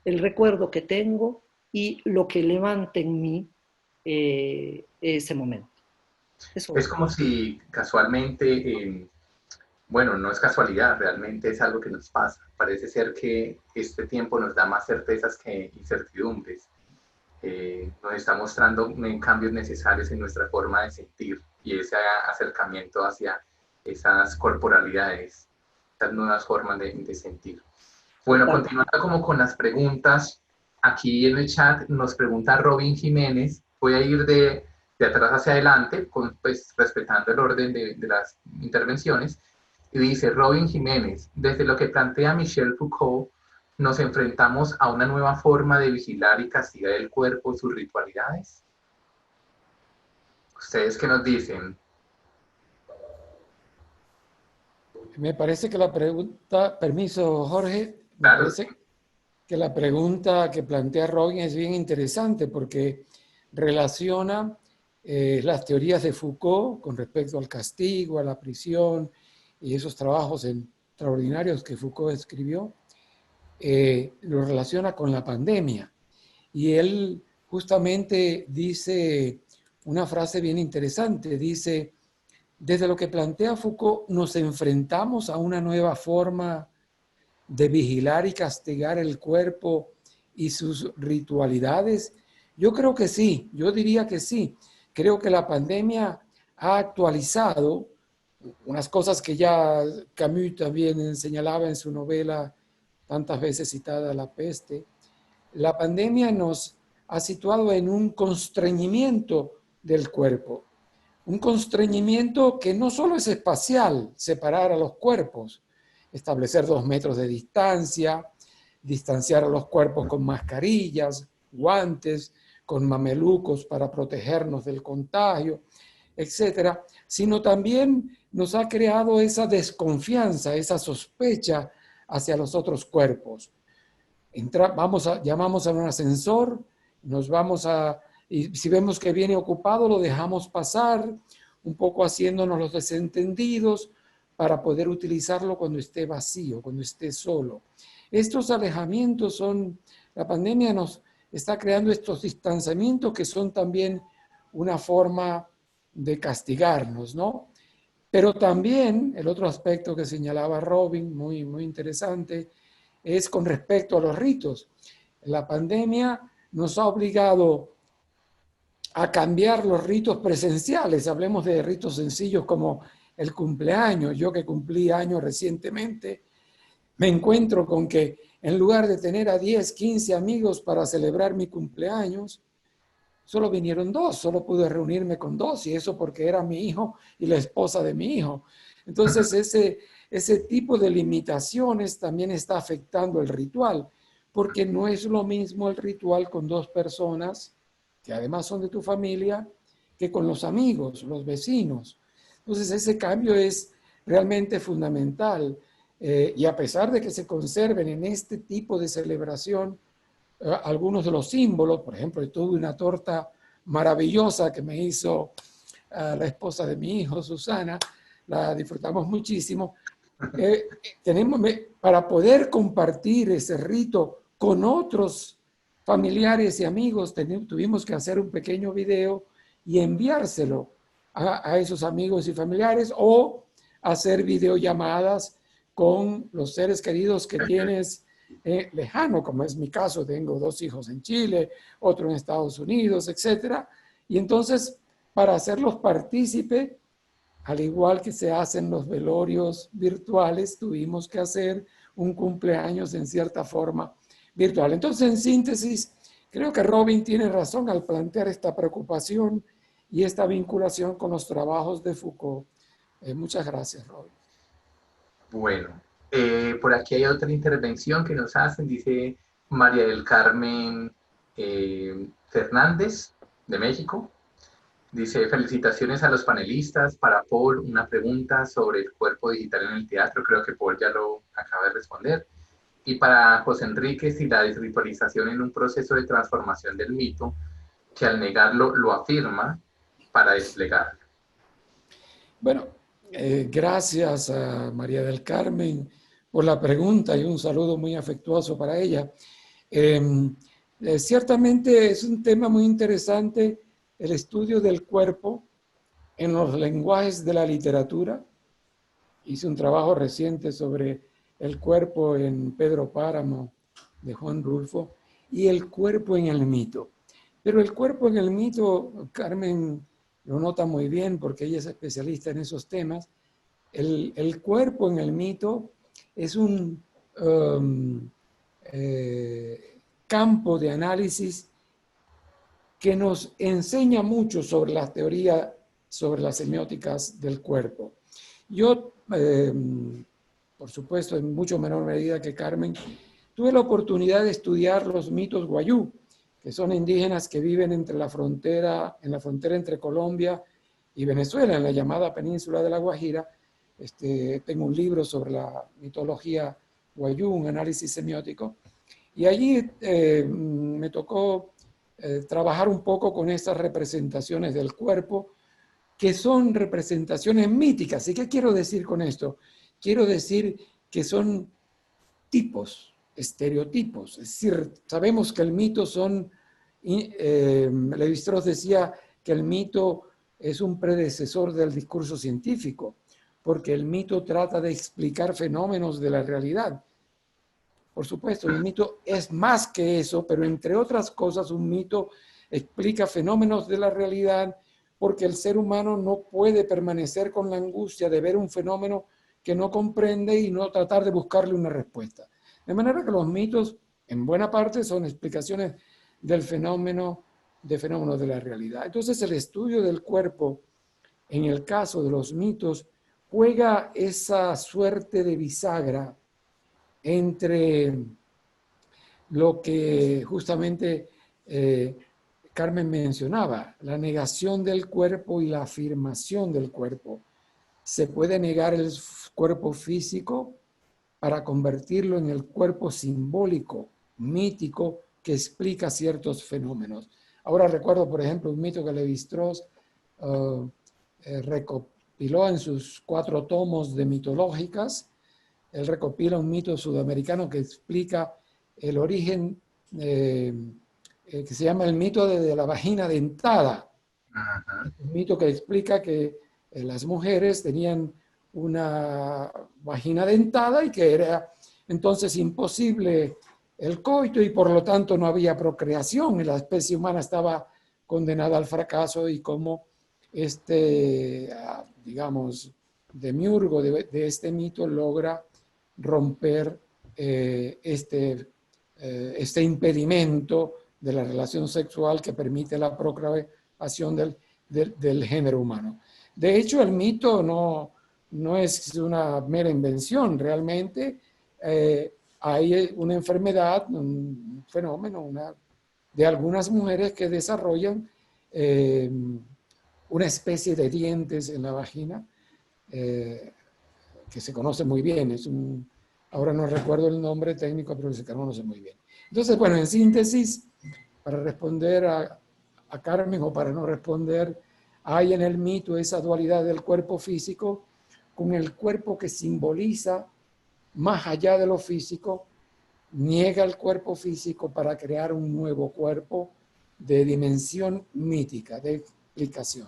el recuerdo que tengo y lo que levanta en mí ese momento. Eso. Es como si casualmente, bueno, no es casualidad, realmente es algo que nos pasa. Parece ser que este tiempo nos da más certezas que incertidumbres. Nos está mostrando cambios necesarios en nuestra forma de sentir y ese acercamiento hacia esas corporalidades, esas nuevas formas de sentir. Bueno, continuando como con las preguntas, aquí en el chat nos pregunta Robin Jiménez, voy a ir de atrás hacia adelante, pues respetando el orden de las intervenciones, y dice Robin Jiménez, desde lo que plantea Michel Foucault, nos enfrentamos a una nueva forma de vigilar y castigar el cuerpo y sus ritualidades. ¿Ustedes qué nos dicen? Me parece que la pregunta, permiso Jorge, me Claro. parece que la pregunta que plantea Robin es bien interesante porque relaciona las teorías de Foucault con respecto al castigo, a la prisión y esos trabajos extraordinarios que Foucault escribió, lo relaciona con la pandemia. Y él justamente dice una frase bien interesante, dice, desde lo que plantea Foucault, nos enfrentamos a una nueva forma de vigilar y castigar el cuerpo y sus ritualidades. Yo creo que sí, yo diría que sí. Creo que la pandemia ha actualizado unas cosas que ya Camus también señalaba en su novela tantas veces citada, La peste. La pandemia nos ha situado en un constreñimiento del cuerpo. Un constreñimiento que no solo es espacial, separar a los cuerpos, establecer 2 metros de distancia, distanciar a los cuerpos con mascarillas, guantes, con mamelucos para protegernos del contagio, etcétera, sino también nos ha creado esa desconfianza, esa sospecha hacia los otros cuerpos. Llamamos a un ascensor, y si vemos que viene ocupado, lo dejamos pasar, un poco haciéndonos los desentendidos, para poder utilizarlo cuando esté vacío, cuando esté solo. Estos alejamientos son, la pandemia nos está creando estos distanciamientos que son también una forma de castigarnos, ¿no? Pero también el otro aspecto que señalaba Robin, muy, muy interesante, es con respecto a los ritos. La pandemia nos ha obligado a cambiar los ritos presenciales. Hablemos de ritos sencillos como el cumpleaños. Yo que cumplí años recientemente, me encuentro con que en lugar de tener a 10, 15 amigos para celebrar mi cumpleaños, solo vinieron 2, solo pude reunirme con 2, y eso porque era mi hijo y la esposa de mi hijo. Entonces ese tipo de limitaciones también está afectando el ritual, porque no es lo mismo el ritual con 2 personas, que además son de tu familia, que con los amigos, los vecinos. Entonces ese cambio es realmente fundamental. Y a pesar de que se conserven en este tipo de celebración algunos de los símbolos, por ejemplo, tuve una torta maravillosa que me hizo la esposa de mi hijo, Susana, la disfrutamos muchísimo. Para poder compartir ese rito con otros familiares y amigos, tuvimos que hacer un pequeño video y enviárselo a esos amigos y familiares, o hacer videollamadas con los seres queridos que tienes lejano, como es mi caso. Tengo 2 hijos en Chile, otro en Estados Unidos, etc. Y entonces, para hacerlos partícipe, al igual que se hacen los velorios virtuales, tuvimos que hacer un cumpleaños en cierta forma virtual. Entonces, en síntesis, creo que Robin tiene razón al plantear esta preocupación y esta vinculación con los trabajos de Foucault. Muchas gracias, Robin. Bueno, por aquí hay otra intervención que nos hacen, dice María del Carmen Fernández, de México. Dice: felicitaciones a los panelistas. Para Paul, una pregunta sobre el cuerpo digital en el teatro. Creo que Paul ya lo acaba de responder. Y para José Enrique, si la desritualización en un proceso de transformación del mito, que al negarlo lo afirma para desplegarlo. Bueno, gracias a María del Carmen por la pregunta y un saludo muy afectuoso para ella. Ciertamente es un tema muy interesante el estudio del cuerpo en los lenguajes de la literatura. Hice un trabajo reciente sobre el cuerpo en Pedro Páramo, de Juan Rulfo, y el cuerpo en el mito. Pero el cuerpo en el mito, Carmen lo nota muy bien porque ella es especialista en esos temas. El cuerpo en el mito es un campo de análisis que nos enseña mucho sobre la teoría, sobre las semióticas del cuerpo. Yo, por supuesto, en mucho menor medida que Carmen, tuve la oportunidad de estudiar los mitos guayú, que son indígenas que viven en la frontera entre Colombia y Venezuela, en la llamada península de La Guajira. Tengo un libro sobre la mitología guayú, un análisis semiótico, y allí me tocó trabajar un poco con estas representaciones del cuerpo, que son representaciones míticas. ¿Y qué quiero decir con esto? Quiero decir que son tipos, estereotipos. Es decir, sabemos que el mito son, Levi-Strauss decía que el mito es un predecesor del discurso científico, porque el mito trata de explicar fenómenos de la realidad. Por supuesto, el mito es más que eso, pero entre otras cosas, un mito explica fenómenos de la realidad, porque el ser humano no puede permanecer con la angustia de ver un fenómeno que no comprende y no tratar de buscarle una respuesta. De manera que los mitos, en buena parte, son explicaciones del fenómenos de la realidad. Entonces, el estudio del cuerpo, en el caso de los mitos, juega esa suerte de bisagra entre lo que justamente Carmen mencionaba, la negación del cuerpo y la afirmación del cuerpo. Se puede negar el cuerpo físico para convertirlo en el cuerpo simbólico, mítico, que explica ciertos fenómenos. Ahora recuerdo, por ejemplo, un mito que Levi-Strauss recopiló recopiló en sus 4 tomos de mitológicas. Él recopila un mito sudamericano que explica el origen, que se llama el mito de la vagina dentada. Ajá. Un mito que explica que las mujeres tenían una vagina dentada y que era entonces imposible el coito y por lo tanto no había procreación y la especie humana estaba condenada al fracaso, y como digamos, demiurgo de este mito logra romper este impedimento de la relación sexual que permite la procreación del género humano. De hecho, el mito no es una mera invención, realmente hay una enfermedad, un fenómeno, de algunas mujeres que desarrollan una especie de dientes en la vagina que se conoce muy bien. Ahora no recuerdo el nombre técnico, pero se conoce muy bien. Entonces, bueno, en síntesis, para responder a Carmen, o para no responder, hay en el mito esa dualidad del cuerpo físico con el cuerpo que simboliza, más allá de lo físico, niega el cuerpo físico para crear un nuevo cuerpo de dimensión mítica, de explicación.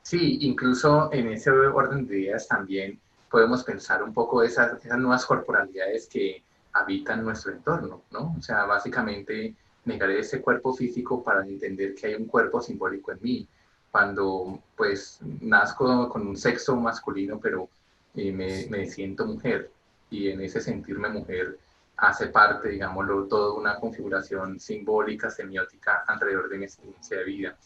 Sí, incluso en ese orden de ideas también podemos pensar un poco esas nuevas corporalidades que habitan nuestro entorno, ¿no? O sea, básicamente negar ese cuerpo físico para entender que hay un cuerpo simbólico en mí. Cuando pues nazco con un sexo masculino, pero me siento mujer, y en ese sentirme mujer hace parte, digámoslo, toda una configuración simbólica, semiótica alrededor de mi experiencia de vida.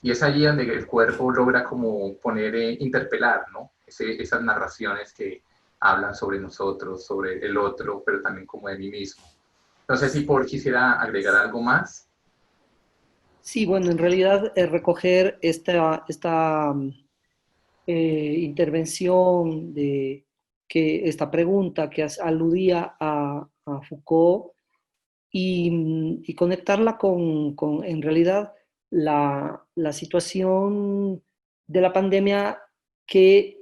Y es allí donde el cuerpo logra como poner, interpelar, ¿no? Esas narraciones que hablan sobre nosotros, sobre el otro, pero también como de mí mismo. No sé si Paul quisiera agregar algo más. Sí, bueno, en realidad recoger intervención esta pregunta que aludía a Foucault y conectarla con en realidad la situación de la pandemia que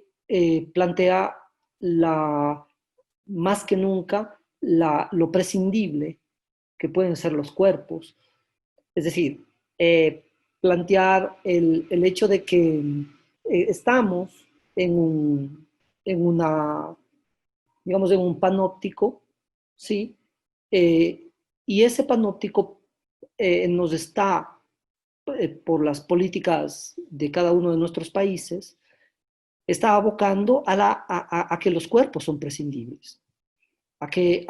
plantea más que nunca lo prescindible que pueden ser los cuerpos. Es decir, plantear el hecho de que estamos en una, digamos, en un panóptico, ¿sí? Y ese panóptico nos está, por las políticas de cada uno de nuestros países, está abocando a que los cuerpos son prescindibles, a que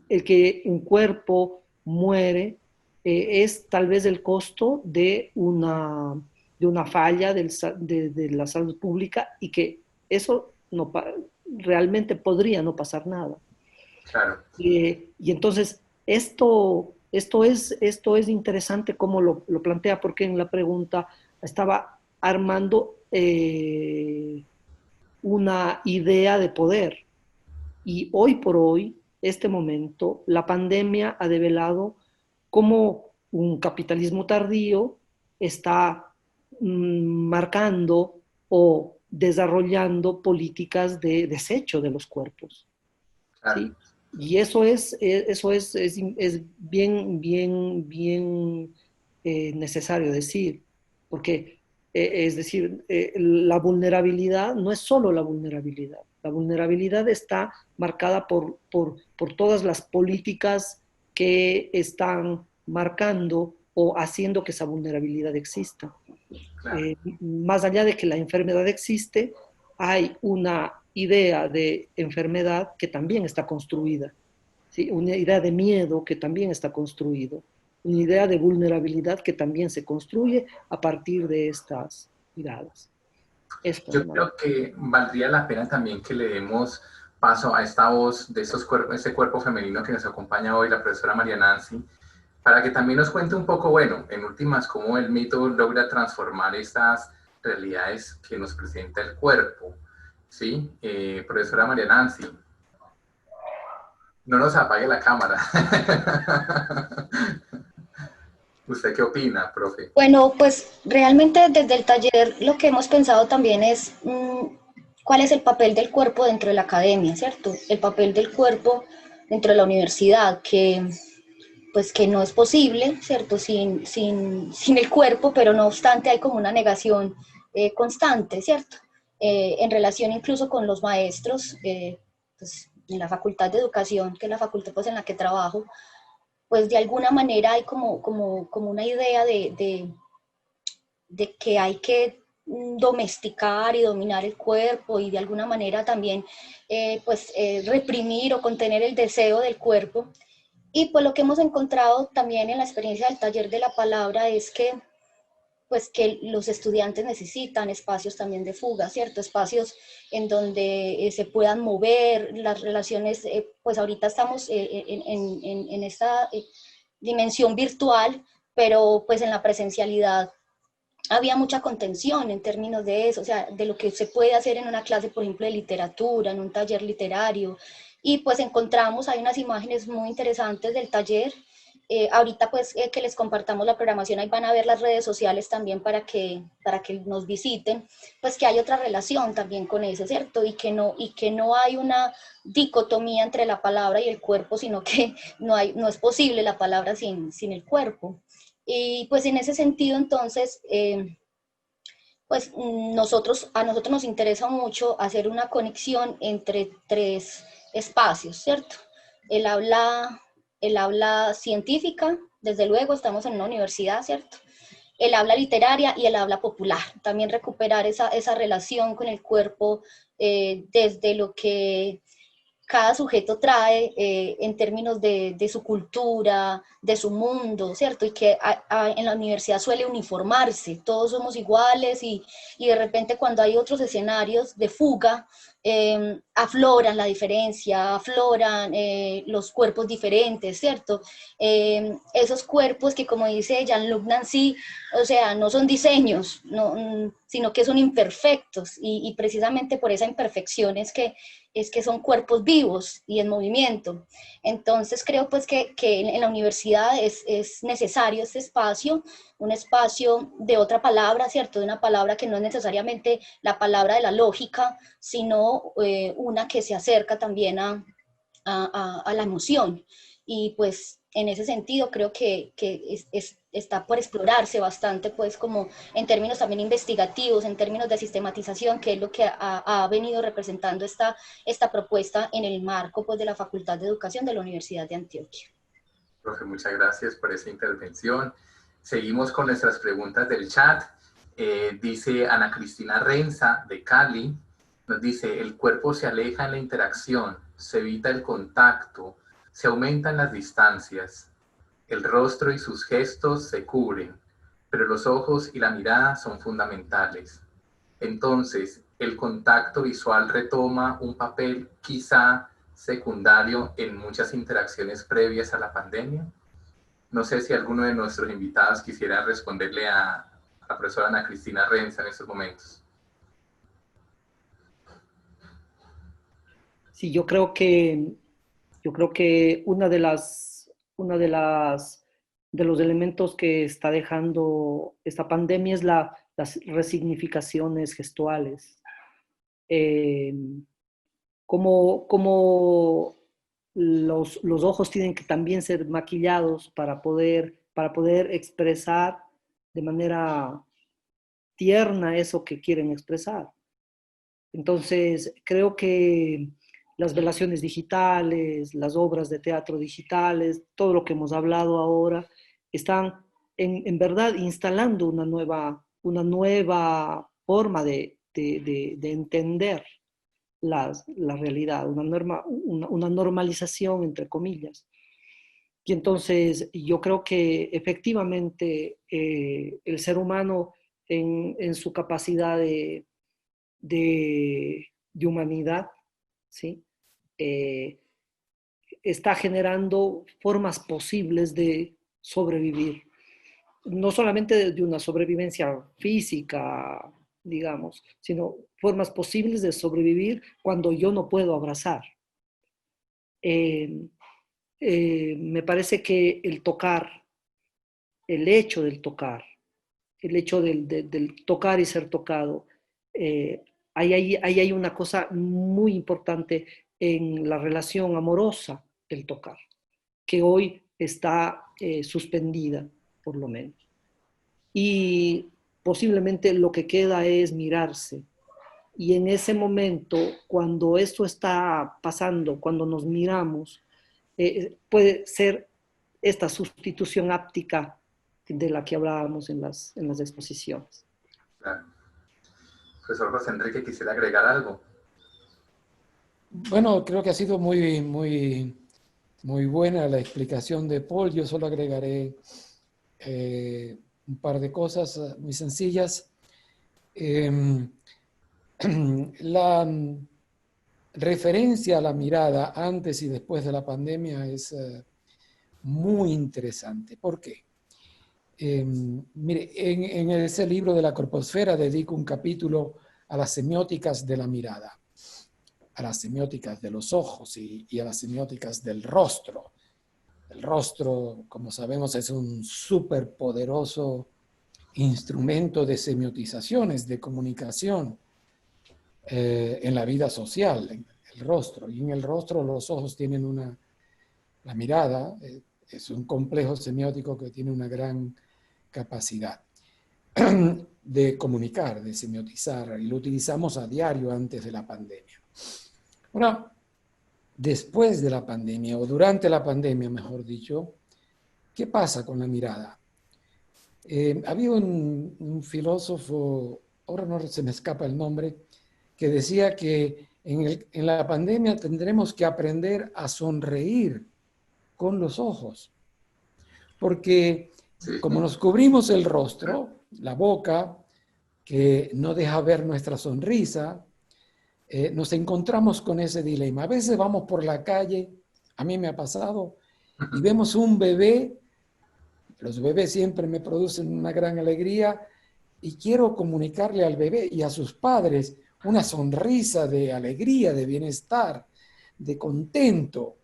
el que un cuerpo muere es tal vez el costo de una falla de la salud pública, y que eso realmente podría no pasar nada. Claro. Y entonces esto es interesante cómo lo plantea, porque en la pregunta estaba armando una idea de poder. Y hoy por hoy, este momento, la pandemia ha develado cómo un capitalismo tardío está marcando o desarrollando políticas de desecho de los cuerpos. Claro. ¿Sí? Y eso es bien, bien, bien necesario decir, porque es decir, la vulnerabilidad no es solo la vulnerabilidad está marcada por todas las políticas que están marcando o haciendo que esa vulnerabilidad exista. Claro. Más allá de que la enfermedad existe, hay una idea de enfermedad que también está construida, ¿sí? Una idea de miedo que también está construido, una idea de vulnerabilidad que también se construye a partir de estas miradas. Esto, Yo ¿no? creo que valdría la pena también que le demos paso a esta voz de ese cuerpo femenino que nos acompaña hoy, la profesora María Nancy, para que también nos cuente un poco, bueno, en últimas, cómo el mito logra transformar estas realidades que nos presenta el cuerpo. ¿Sí? Profesora María Nancy, no nos apague la cámara. ¿Usted qué opina, profe? Bueno, pues realmente desde el taller lo que hemos pensado también es cuál es el papel del cuerpo dentro de la academia, ¿cierto? El papel del cuerpo dentro de la universidad, que pues que no es posible, ¿cierto? Sin el cuerpo, pero no obstante hay como una negación constante, ¿cierto? En relación incluso con los maestros, pues, en la Facultad de Educación, que es la facultad pues, en la que trabajo, pues de alguna manera hay como una idea de que hay que domesticar y dominar el cuerpo y de alguna manera también reprimir o contener el deseo del cuerpo. Y pues lo que hemos encontrado también en la experiencia del taller de la palabra es que pues que los estudiantes necesitan espacios también de fuga, ¿cierto? Espacios en donde se puedan mover las relaciones, pues ahorita estamos en esta dimensión virtual, pero pues en la presencialidad había mucha contención en términos de eso, o sea, de lo que se puede hacer en una clase, por ejemplo, de literatura, en un taller literario, y pues encontramos, hay unas imágenes muy interesantes del taller. Ahorita pues que les compartamos la programación, ahí van a ver las redes sociales también para que nos visiten, pues que hay otra relación también con eso, ¿cierto? Y que no hay una dicotomía entre la palabra y el cuerpo, sino que no es posible la palabra sin el cuerpo. Y pues en ese sentido entonces, pues a nosotros nos interesa mucho hacer una conexión entre tres espacios, ¿cierto? El habla, el habla científica, desde luego estamos en una universidad, ¿cierto? El habla literaria y el habla popular. También recuperar esa relación con el cuerpo desde lo que cada sujeto trae en términos de su cultura, de su mundo, ¿cierto? Y que en la universidad suele uniformarse, todos somos iguales y de repente cuando hay otros escenarios de fuga, afloran la diferencia, afloran los cuerpos diferentes, ¿cierto? Esos cuerpos que como dice Jean-Luc Nancy, o sea, no son diseños, no, sino que son imperfectos y precisamente por esa imperfección es que son cuerpos vivos y en movimiento. Entonces creo pues que en la universidad es necesario este espacio, un espacio de otra palabra, ¿cierto? De una palabra que no es necesariamente la palabra de la lógica, sino una que se acerca también a la emoción. Y pues en ese sentido creo que está por explorarse bastante, pues como en términos también investigativos, en términos de sistematización, que es lo que ha venido representando esta propuesta en el marco pues, de la Facultad de Educación de la Universidad de Antioquia. Profe, muchas gracias por esa intervención. Seguimos con nuestras preguntas del chat. Dice Ana Cristina Renza, de Cali, nos dice, el cuerpo se aleja en la interacción, se evita el contacto, se aumentan las distancias, el rostro y sus gestos se cubren, pero los ojos y la mirada son fundamentales. Entonces, el contacto visual retoma un papel quizá secundario en muchas interacciones previas a la pandemia. No sé si alguno de nuestros invitados quisiera responderle a la profesora Ana Cristina Renza en estos momentos. Sí, yo creo que de los elementos que está dejando esta pandemia es las resignificaciones gestuales. Como los ojos tienen que también ser maquillados para poder expresar de manera tierna eso que quieren expresar. Entonces, creo que las velaciones digitales, las obras de teatro digitales, todo lo que hemos hablado ahora, están en verdad instalando una nueva forma de entender la realidad, una normalización, entre comillas. Y entonces yo creo que efectivamente el ser humano en su capacidad de humanidad, ¿sí? Está generando formas posibles de sobrevivir. No solamente de una sobrevivencia física, digamos, sino formas posibles de sobrevivir cuando yo no puedo abrazar. Me parece que el tocar, el hecho del tocar, el hecho del tocar y ser tocado. Ahí hay una cosa muy importante en la relación amorosa, el tocar, que hoy está suspendida, por lo menos. Y posiblemente lo que queda es mirarse. Y en ese momento, cuando esto está pasando, cuando nos miramos, puede ser esta sustitución áptica de la que hablábamos en las exposiciones. Claro. Profesor José Enrique, quisiera agregar algo. Bueno, creo que ha sido muy buena la explicación de Paul. Yo solo agregaré un par de cosas muy sencillas. La referencia a la mirada antes y después de la pandemia es muy interesante. ¿Por qué? Mire, en ese libro de la corposfera dedico un capítulo a las semióticas de la mirada, a las semióticas de los ojos y a las semióticas del rostro. El rostro, como sabemos, es un súper poderoso instrumento de semiotizaciones, de comunicación en la vida social, en el rostro. Y en el rostro los ojos tienen la mirada es un complejo semiótico que tiene una gran capacidad de comunicar, de semiotizar, y lo utilizamos a diario antes de la pandemia. Ahora, después de la pandemia, o durante la pandemia, mejor dicho, ¿qué pasa con la mirada? Había un filósofo, ahora no se me escapa el nombre, que decía que en la pandemia tendremos que aprender a sonreír con los ojos, porque como nos cubrimos el rostro, la boca, que no deja ver nuestra sonrisa, nos encontramos con ese dilema. A veces vamos por la calle, a mí me ha pasado, y vemos un bebé, los bebés siempre me producen una gran alegría, y quiero comunicarle al bebé y a sus padres una sonrisa de alegría, de bienestar, de contento.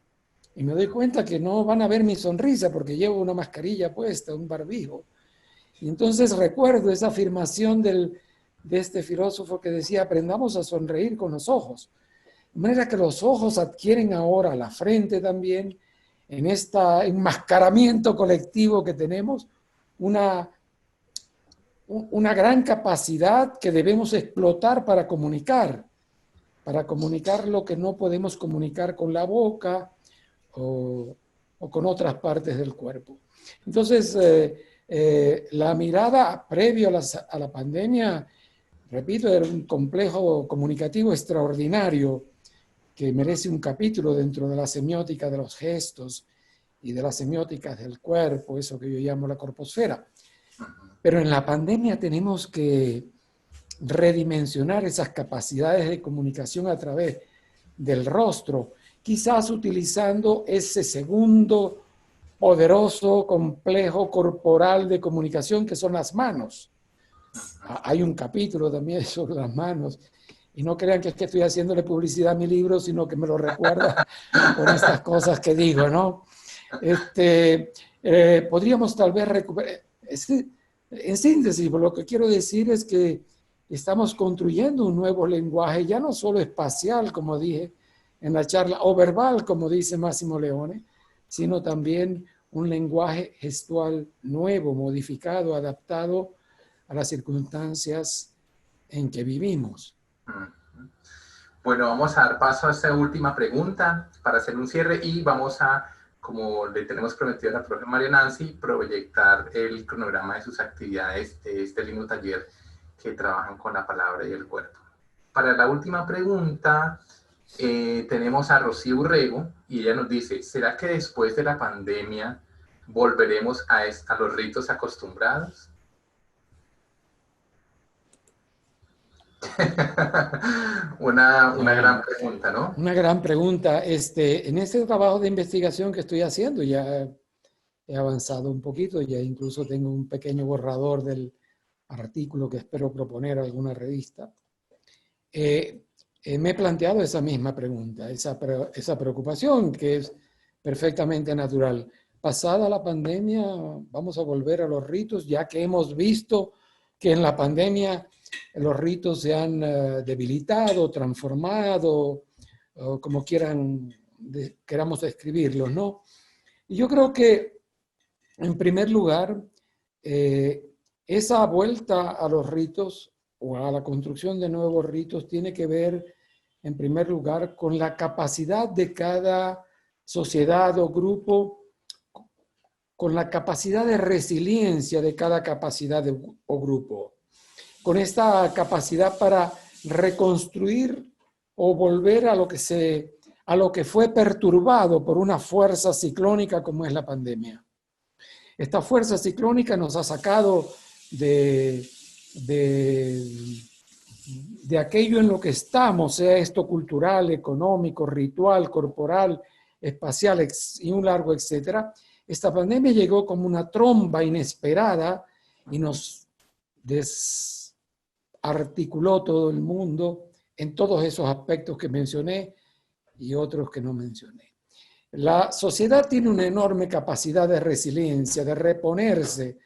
Y me doy cuenta que no van a ver mi sonrisa porque llevo una mascarilla puesta, un barbijo. Y entonces recuerdo esa afirmación de este filósofo que decía, aprendamos a sonreír con los ojos. De manera que los ojos adquieren ahora, la frente también, en este enmascaramiento colectivo que tenemos, una gran capacidad que debemos explotar para comunicar lo que no podemos comunicar con la boca o con otras partes del cuerpo. Entonces, la mirada previo a la pandemia, repito, era un complejo comunicativo extraordinario que merece un capítulo dentro de la semiótica de los gestos y de las semióticas del cuerpo, eso que yo llamo la corposfera. Pero en la pandemia tenemos que redimensionar esas capacidades de comunicación a través del rostro, quizás utilizando ese segundo poderoso complejo corporal de comunicación que son las manos. Hay un capítulo también sobre las manos, y no crean que es que estoy haciéndole publicidad a mi libro, sino que me lo recuerda con estas cosas que digo, ¿no? Podríamos tal vez recuperar... En síntesis, lo que quiero decir es que estamos construyendo un nuevo lenguaje, ya no solo espacial, como dije en la charla, o verbal, como dice Massimo Leone, sino también un lenguaje gestual nuevo, modificado, adaptado a las circunstancias en que vivimos. Bueno, vamos a dar paso a esta última pregunta para hacer un cierre y vamos a, como le tenemos prometido a la profe María Nancy, proyectar el cronograma de sus actividades de este lindo taller que trabajan con la palabra y el cuerpo. Para la última pregunta, tenemos a Rocío Urrego y ella nos dice, ¿será que después de la pandemia volveremos a los ritos acostumbrados? una gran pregunta, ¿no? Una gran pregunta. En este trabajo de investigación que estoy haciendo, ya he avanzado un poquito, ya incluso tengo un pequeño borrador del artículo que espero proponer a alguna revista. Me he planteado esa misma pregunta, esa preocupación que es perfectamente natural. pasada la pandemia vamos a volver a los ritos, ya que hemos visto que en la pandemia los ritos se han debilitado, transformado, o como queramos describirlos, ¿no? Y yo creo que, en primer lugar, esa vuelta a los ritos o a la construcción de nuevos ritos tiene que ver, en primer lugar, con la capacidad de cada sociedad o grupo, con la capacidad de resiliencia de cada capacidad o grupo, con esta capacidad para reconstruir o volver a lo que fue perturbado por una fuerza ciclónica como es la pandemia. Esta fuerza ciclónica nos ha sacado de aquello en lo que estamos, sea esto cultural, económico, ritual, corporal, espacial y un largo etcétera. Esta pandemia llegó como una tromba inesperada y nos desarticuló todo el mundo en todos esos aspectos que mencioné y otros que no mencioné. La sociedad tiene una enorme capacidad de resiliencia, de reponerse,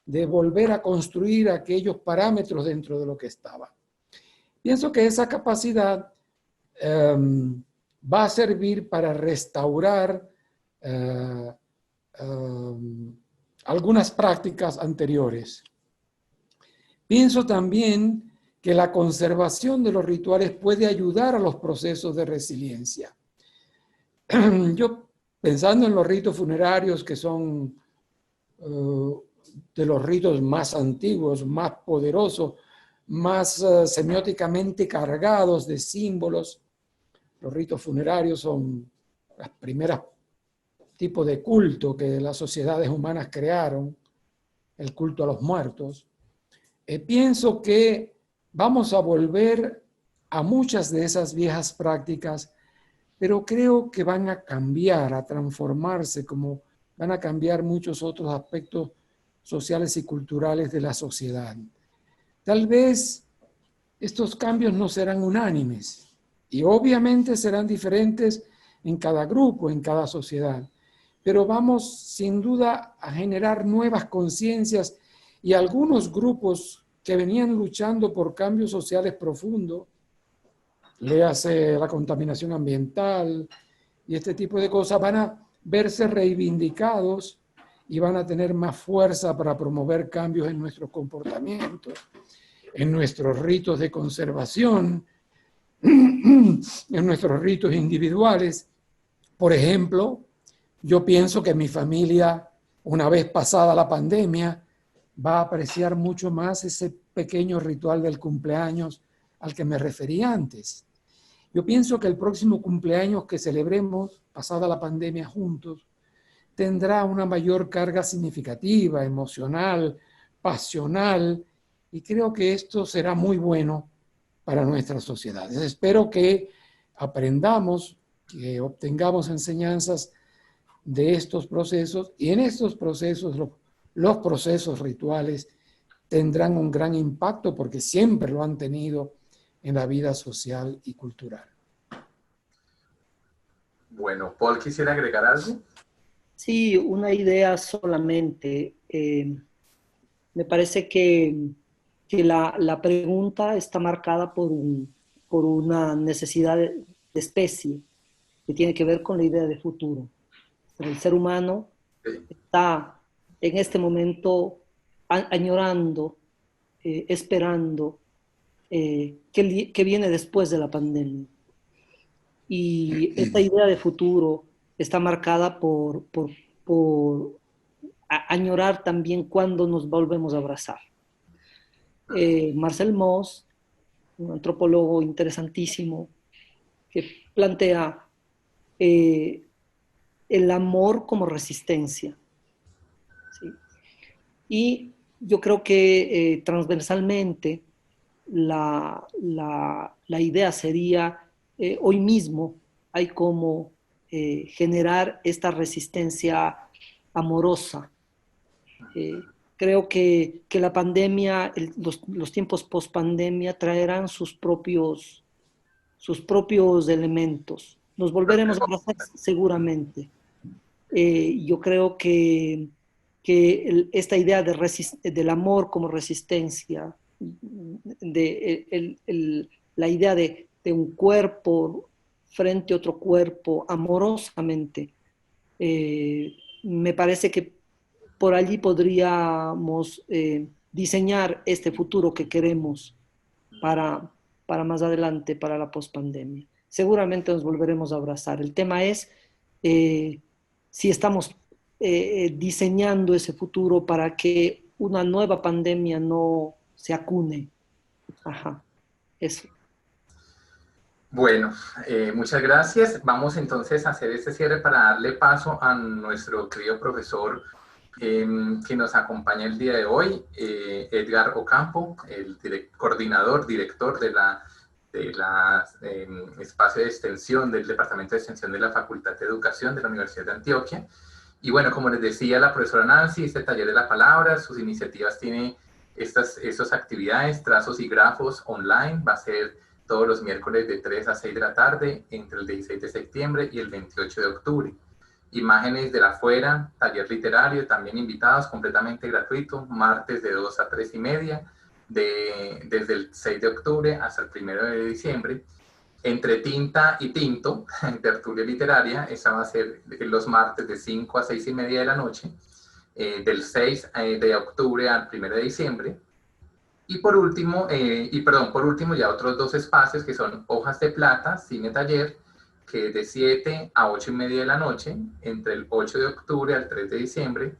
de volver a construir aquellos parámetros dentro de lo que estaba. Pienso que esa capacidad va a servir para restaurar algunas prácticas anteriores. Pienso también que la conservación de los rituales puede ayudar a los procesos de resiliencia. Yo, pensando en los ritos funerarios, que son de los ritos más antiguos, más poderosos, más semióticamente cargados de símbolos, los ritos funerarios son las primeras tipos de culto que las sociedades humanas crearon, el culto a los muertos. Pienso que vamos a volver a muchas de esas viejas prácticas, pero creo que van a cambiar, a transformarse, como van a cambiar muchos otros aspectos sociales y culturales de la sociedad. Tal vez estos cambios no serán unánimes y obviamente serán diferentes en cada grupo, en cada sociedad, pero vamos sin duda a generar nuevas conciencias y algunos grupos que venían luchando por cambios sociales profundos, léase la contaminación ambiental y este tipo de cosas, van a verse reivindicados y van a tener más fuerza para promover cambios en nuestros comportamientos, en nuestros ritos de conservación, en nuestros ritos individuales. Por ejemplo, yo pienso que mi familia, una vez pasada la pandemia, va a apreciar mucho más ese pequeño ritual del cumpleaños al que me referí antes. Yo pienso que el próximo cumpleaños que celebremos, pasada la pandemia juntos, tendrá una mayor carga significativa, emocional, pasional, y creo que esto será muy bueno para nuestras sociedades. Espero que aprendamos, que obtengamos enseñanzas de estos procesos, y en estos procesos, los procesos rituales tendrán un gran impacto porque siempre lo han tenido en la vida social y cultural. Bueno, Paul, ¿quisiera agregar algo? Sí, una idea solamente. Me parece que la pregunta está marcada por una necesidad de especie que tiene que ver con la idea de futuro. El ser humano está en este momento añorando, esperando qué viene después de la pandemia. Y esta idea de futuro está marcada por añorar también cuando nos volvemos a abrazar. Marcel Mauss, un antropólogo interesantísimo, que plantea el amor como resistencia. ¿Sí? Y yo creo que transversalmente la idea sería, hoy mismo hay como generar esta resistencia amorosa. Creo que la pandemia, los tiempos post-pandemia traerán sus propios elementos. Nos volveremos a abrazar seguramente, Yo creo que esta idea del amor como resistencia, la idea de un cuerpo frente a otro cuerpo amorosamente, me parece que por allí podríamos diseñar este futuro que queremos para más adelante, para la pospandemia. Seguramente nos volveremos a abrazar. El tema es si estamos diseñando ese futuro para que una nueva pandemia no se acune. Ajá, eso. Bueno, muchas gracias. Vamos entonces a hacer este cierre para darle paso a nuestro querido profesor que nos acompaña el día de hoy, Edgar Ocampo, el coordinador, director de la espacio de extensión del Departamento de Extensión de la Facultad de Educación de la Universidad de Antioquia. Y bueno, como les decía la profesora Nancy, este taller de la palabra, sus iniciativas tiene estas actividades, trazos y grafos online, va a ser todos los miércoles de 3 a 6 de la tarde, entre el 16 de septiembre y el 28 de octubre. Imágenes de la fuera, taller literario, también invitados, completamente gratuito, martes de 2 a 3 y media, desde el 6 de octubre hasta el 1 de diciembre. Entre tinta y tinto, tertulia literaria, esa va a ser los martes de 5 a 6 y media de la noche, del 6 de octubre al 1 de diciembre. Y por último, ya otros dos espacios que son Hojas de Plata, cine taller, que es de 7 a 8 y media de la noche, entre el 8 de octubre al 3 de diciembre,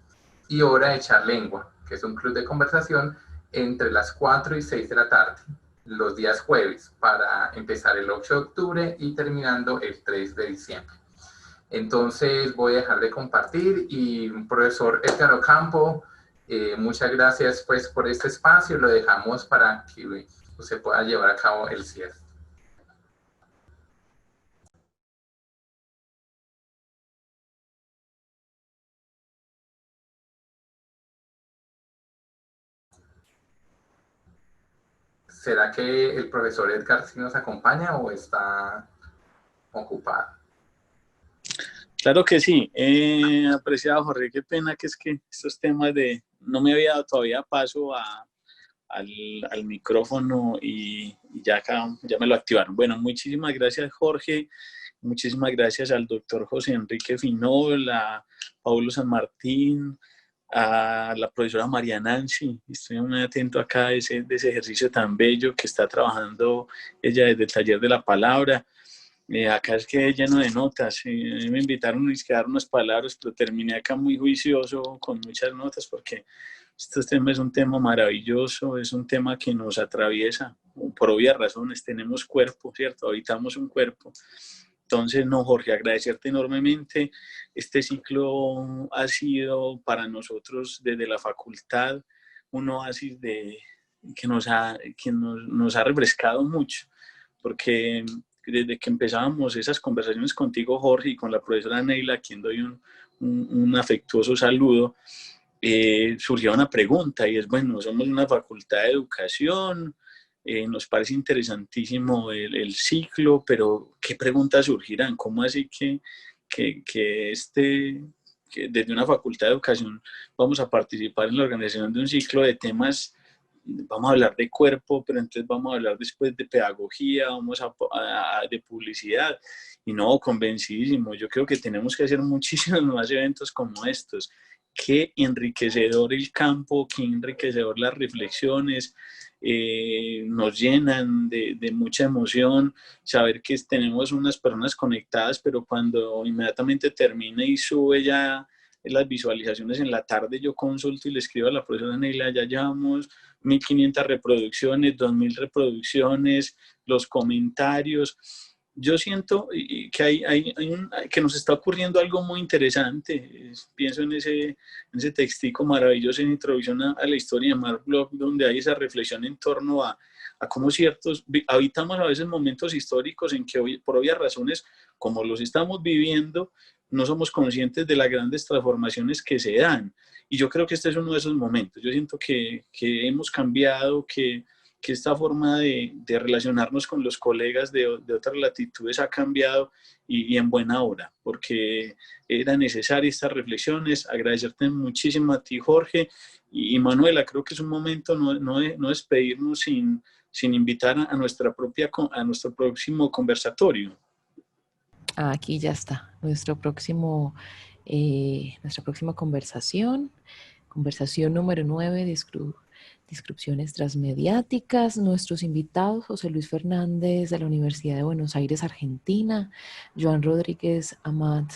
y Hora de Echar Lengua, que es un club de conversación entre las 4 y 6 de la tarde, los días jueves, para empezar el 8 de octubre y terminando el 3 de diciembre. Entonces voy a dejar de compartir y profesor Edgar Ocampo, muchas gracias pues por este espacio, lo dejamos para que se pueda llevar a cabo el cierre. ¿Será que el profesor Edgar sí nos acompaña o está ocupado? Claro que sí, apreciado Jorge, qué pena que es que estos temas no me había dado todavía paso al micrófono y ya me lo activaron. Bueno, muchísimas gracias Jorge, muchísimas gracias al doctor José Enrique Finol, a Paulo San Martín, a la profesora María Nancy. Estoy muy atento acá de ese ejercicio tan bello que está trabajando ella desde el taller de la palabra. Acá es que lleno de notas, me invitaron a dar unas palabras, pero terminé acá muy juicioso con muchas notas porque este tema es un tema maravilloso, es un tema que nos atraviesa, por obvias razones, tenemos cuerpo, ¿cierto? Habitamos un cuerpo. Entonces, no, Jorge, agradecerte enormemente. Este ciclo ha sido para nosotros desde la facultad un oasis que nos ha refrescado mucho, porque desde que empezábamos esas conversaciones contigo, Jorge, y con la profesora Neila, a quien doy un afectuoso saludo, surgió una pregunta y es, bueno, somos una facultad de educación, nos parece interesantísimo el ciclo, pero ¿qué preguntas surgirán? ¿Cómo así que desde una facultad de educación vamos a participar en la organización de un ciclo de temas? Vamos a hablar de cuerpo, pero entonces vamos a hablar después de pedagogía, de publicidad, y no, convencidísimo, yo creo que tenemos que hacer muchísimos más eventos como estos. Qué enriquecedor el campo, qué enriquecedor las reflexiones, nos llenan de mucha emoción saber que tenemos unas personas conectadas, pero cuando inmediatamente termina y sube ya las visualizaciones en la tarde, yo consulto y le escribo a la profesora Neila, ya llevamos 1.500 reproducciones, 2.000 reproducciones, los comentarios. Yo siento que que nos está ocurriendo algo muy interesante. Pienso en ese textico maravilloso en Introducción a la Historia de Mark Bloch, donde hay esa reflexión en torno a cómo habitamos a veces momentos históricos en que por obvias razones, como los estamos viviendo, no somos conscientes de las grandes transformaciones que se dan. Y yo creo que este es uno de esos momentos. Yo siento que hemos cambiado, que que esta forma de relacionarnos con los colegas de otras latitudes ha cambiado y en buena hora, porque eran necesarias estas reflexiones. Agradecerte muchísimo a ti, Jorge, y Manuela. Creo que es un momento no despedirnos sin invitar a nuestro próximo conversatorio. Aquí ya está, nuestra próxima conversación número 9, descripciones transmediáticas. Nuestros invitados: José Luis Fernández de la Universidad de Buenos Aires, Argentina; Joan Rodríguez Amat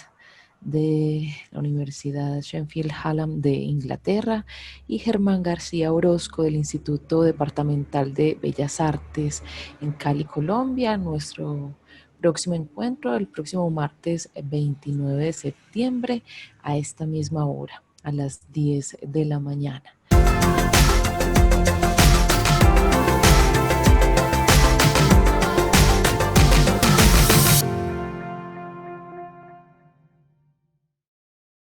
de la Universidad Sheffield Hallam de Inglaterra; y Germán García Orozco del Instituto Departamental de Bellas Artes en Cali, Colombia. Nuestro próximo encuentro el próximo martes 29 de septiembre a esta misma hora, a las 10 de la mañana.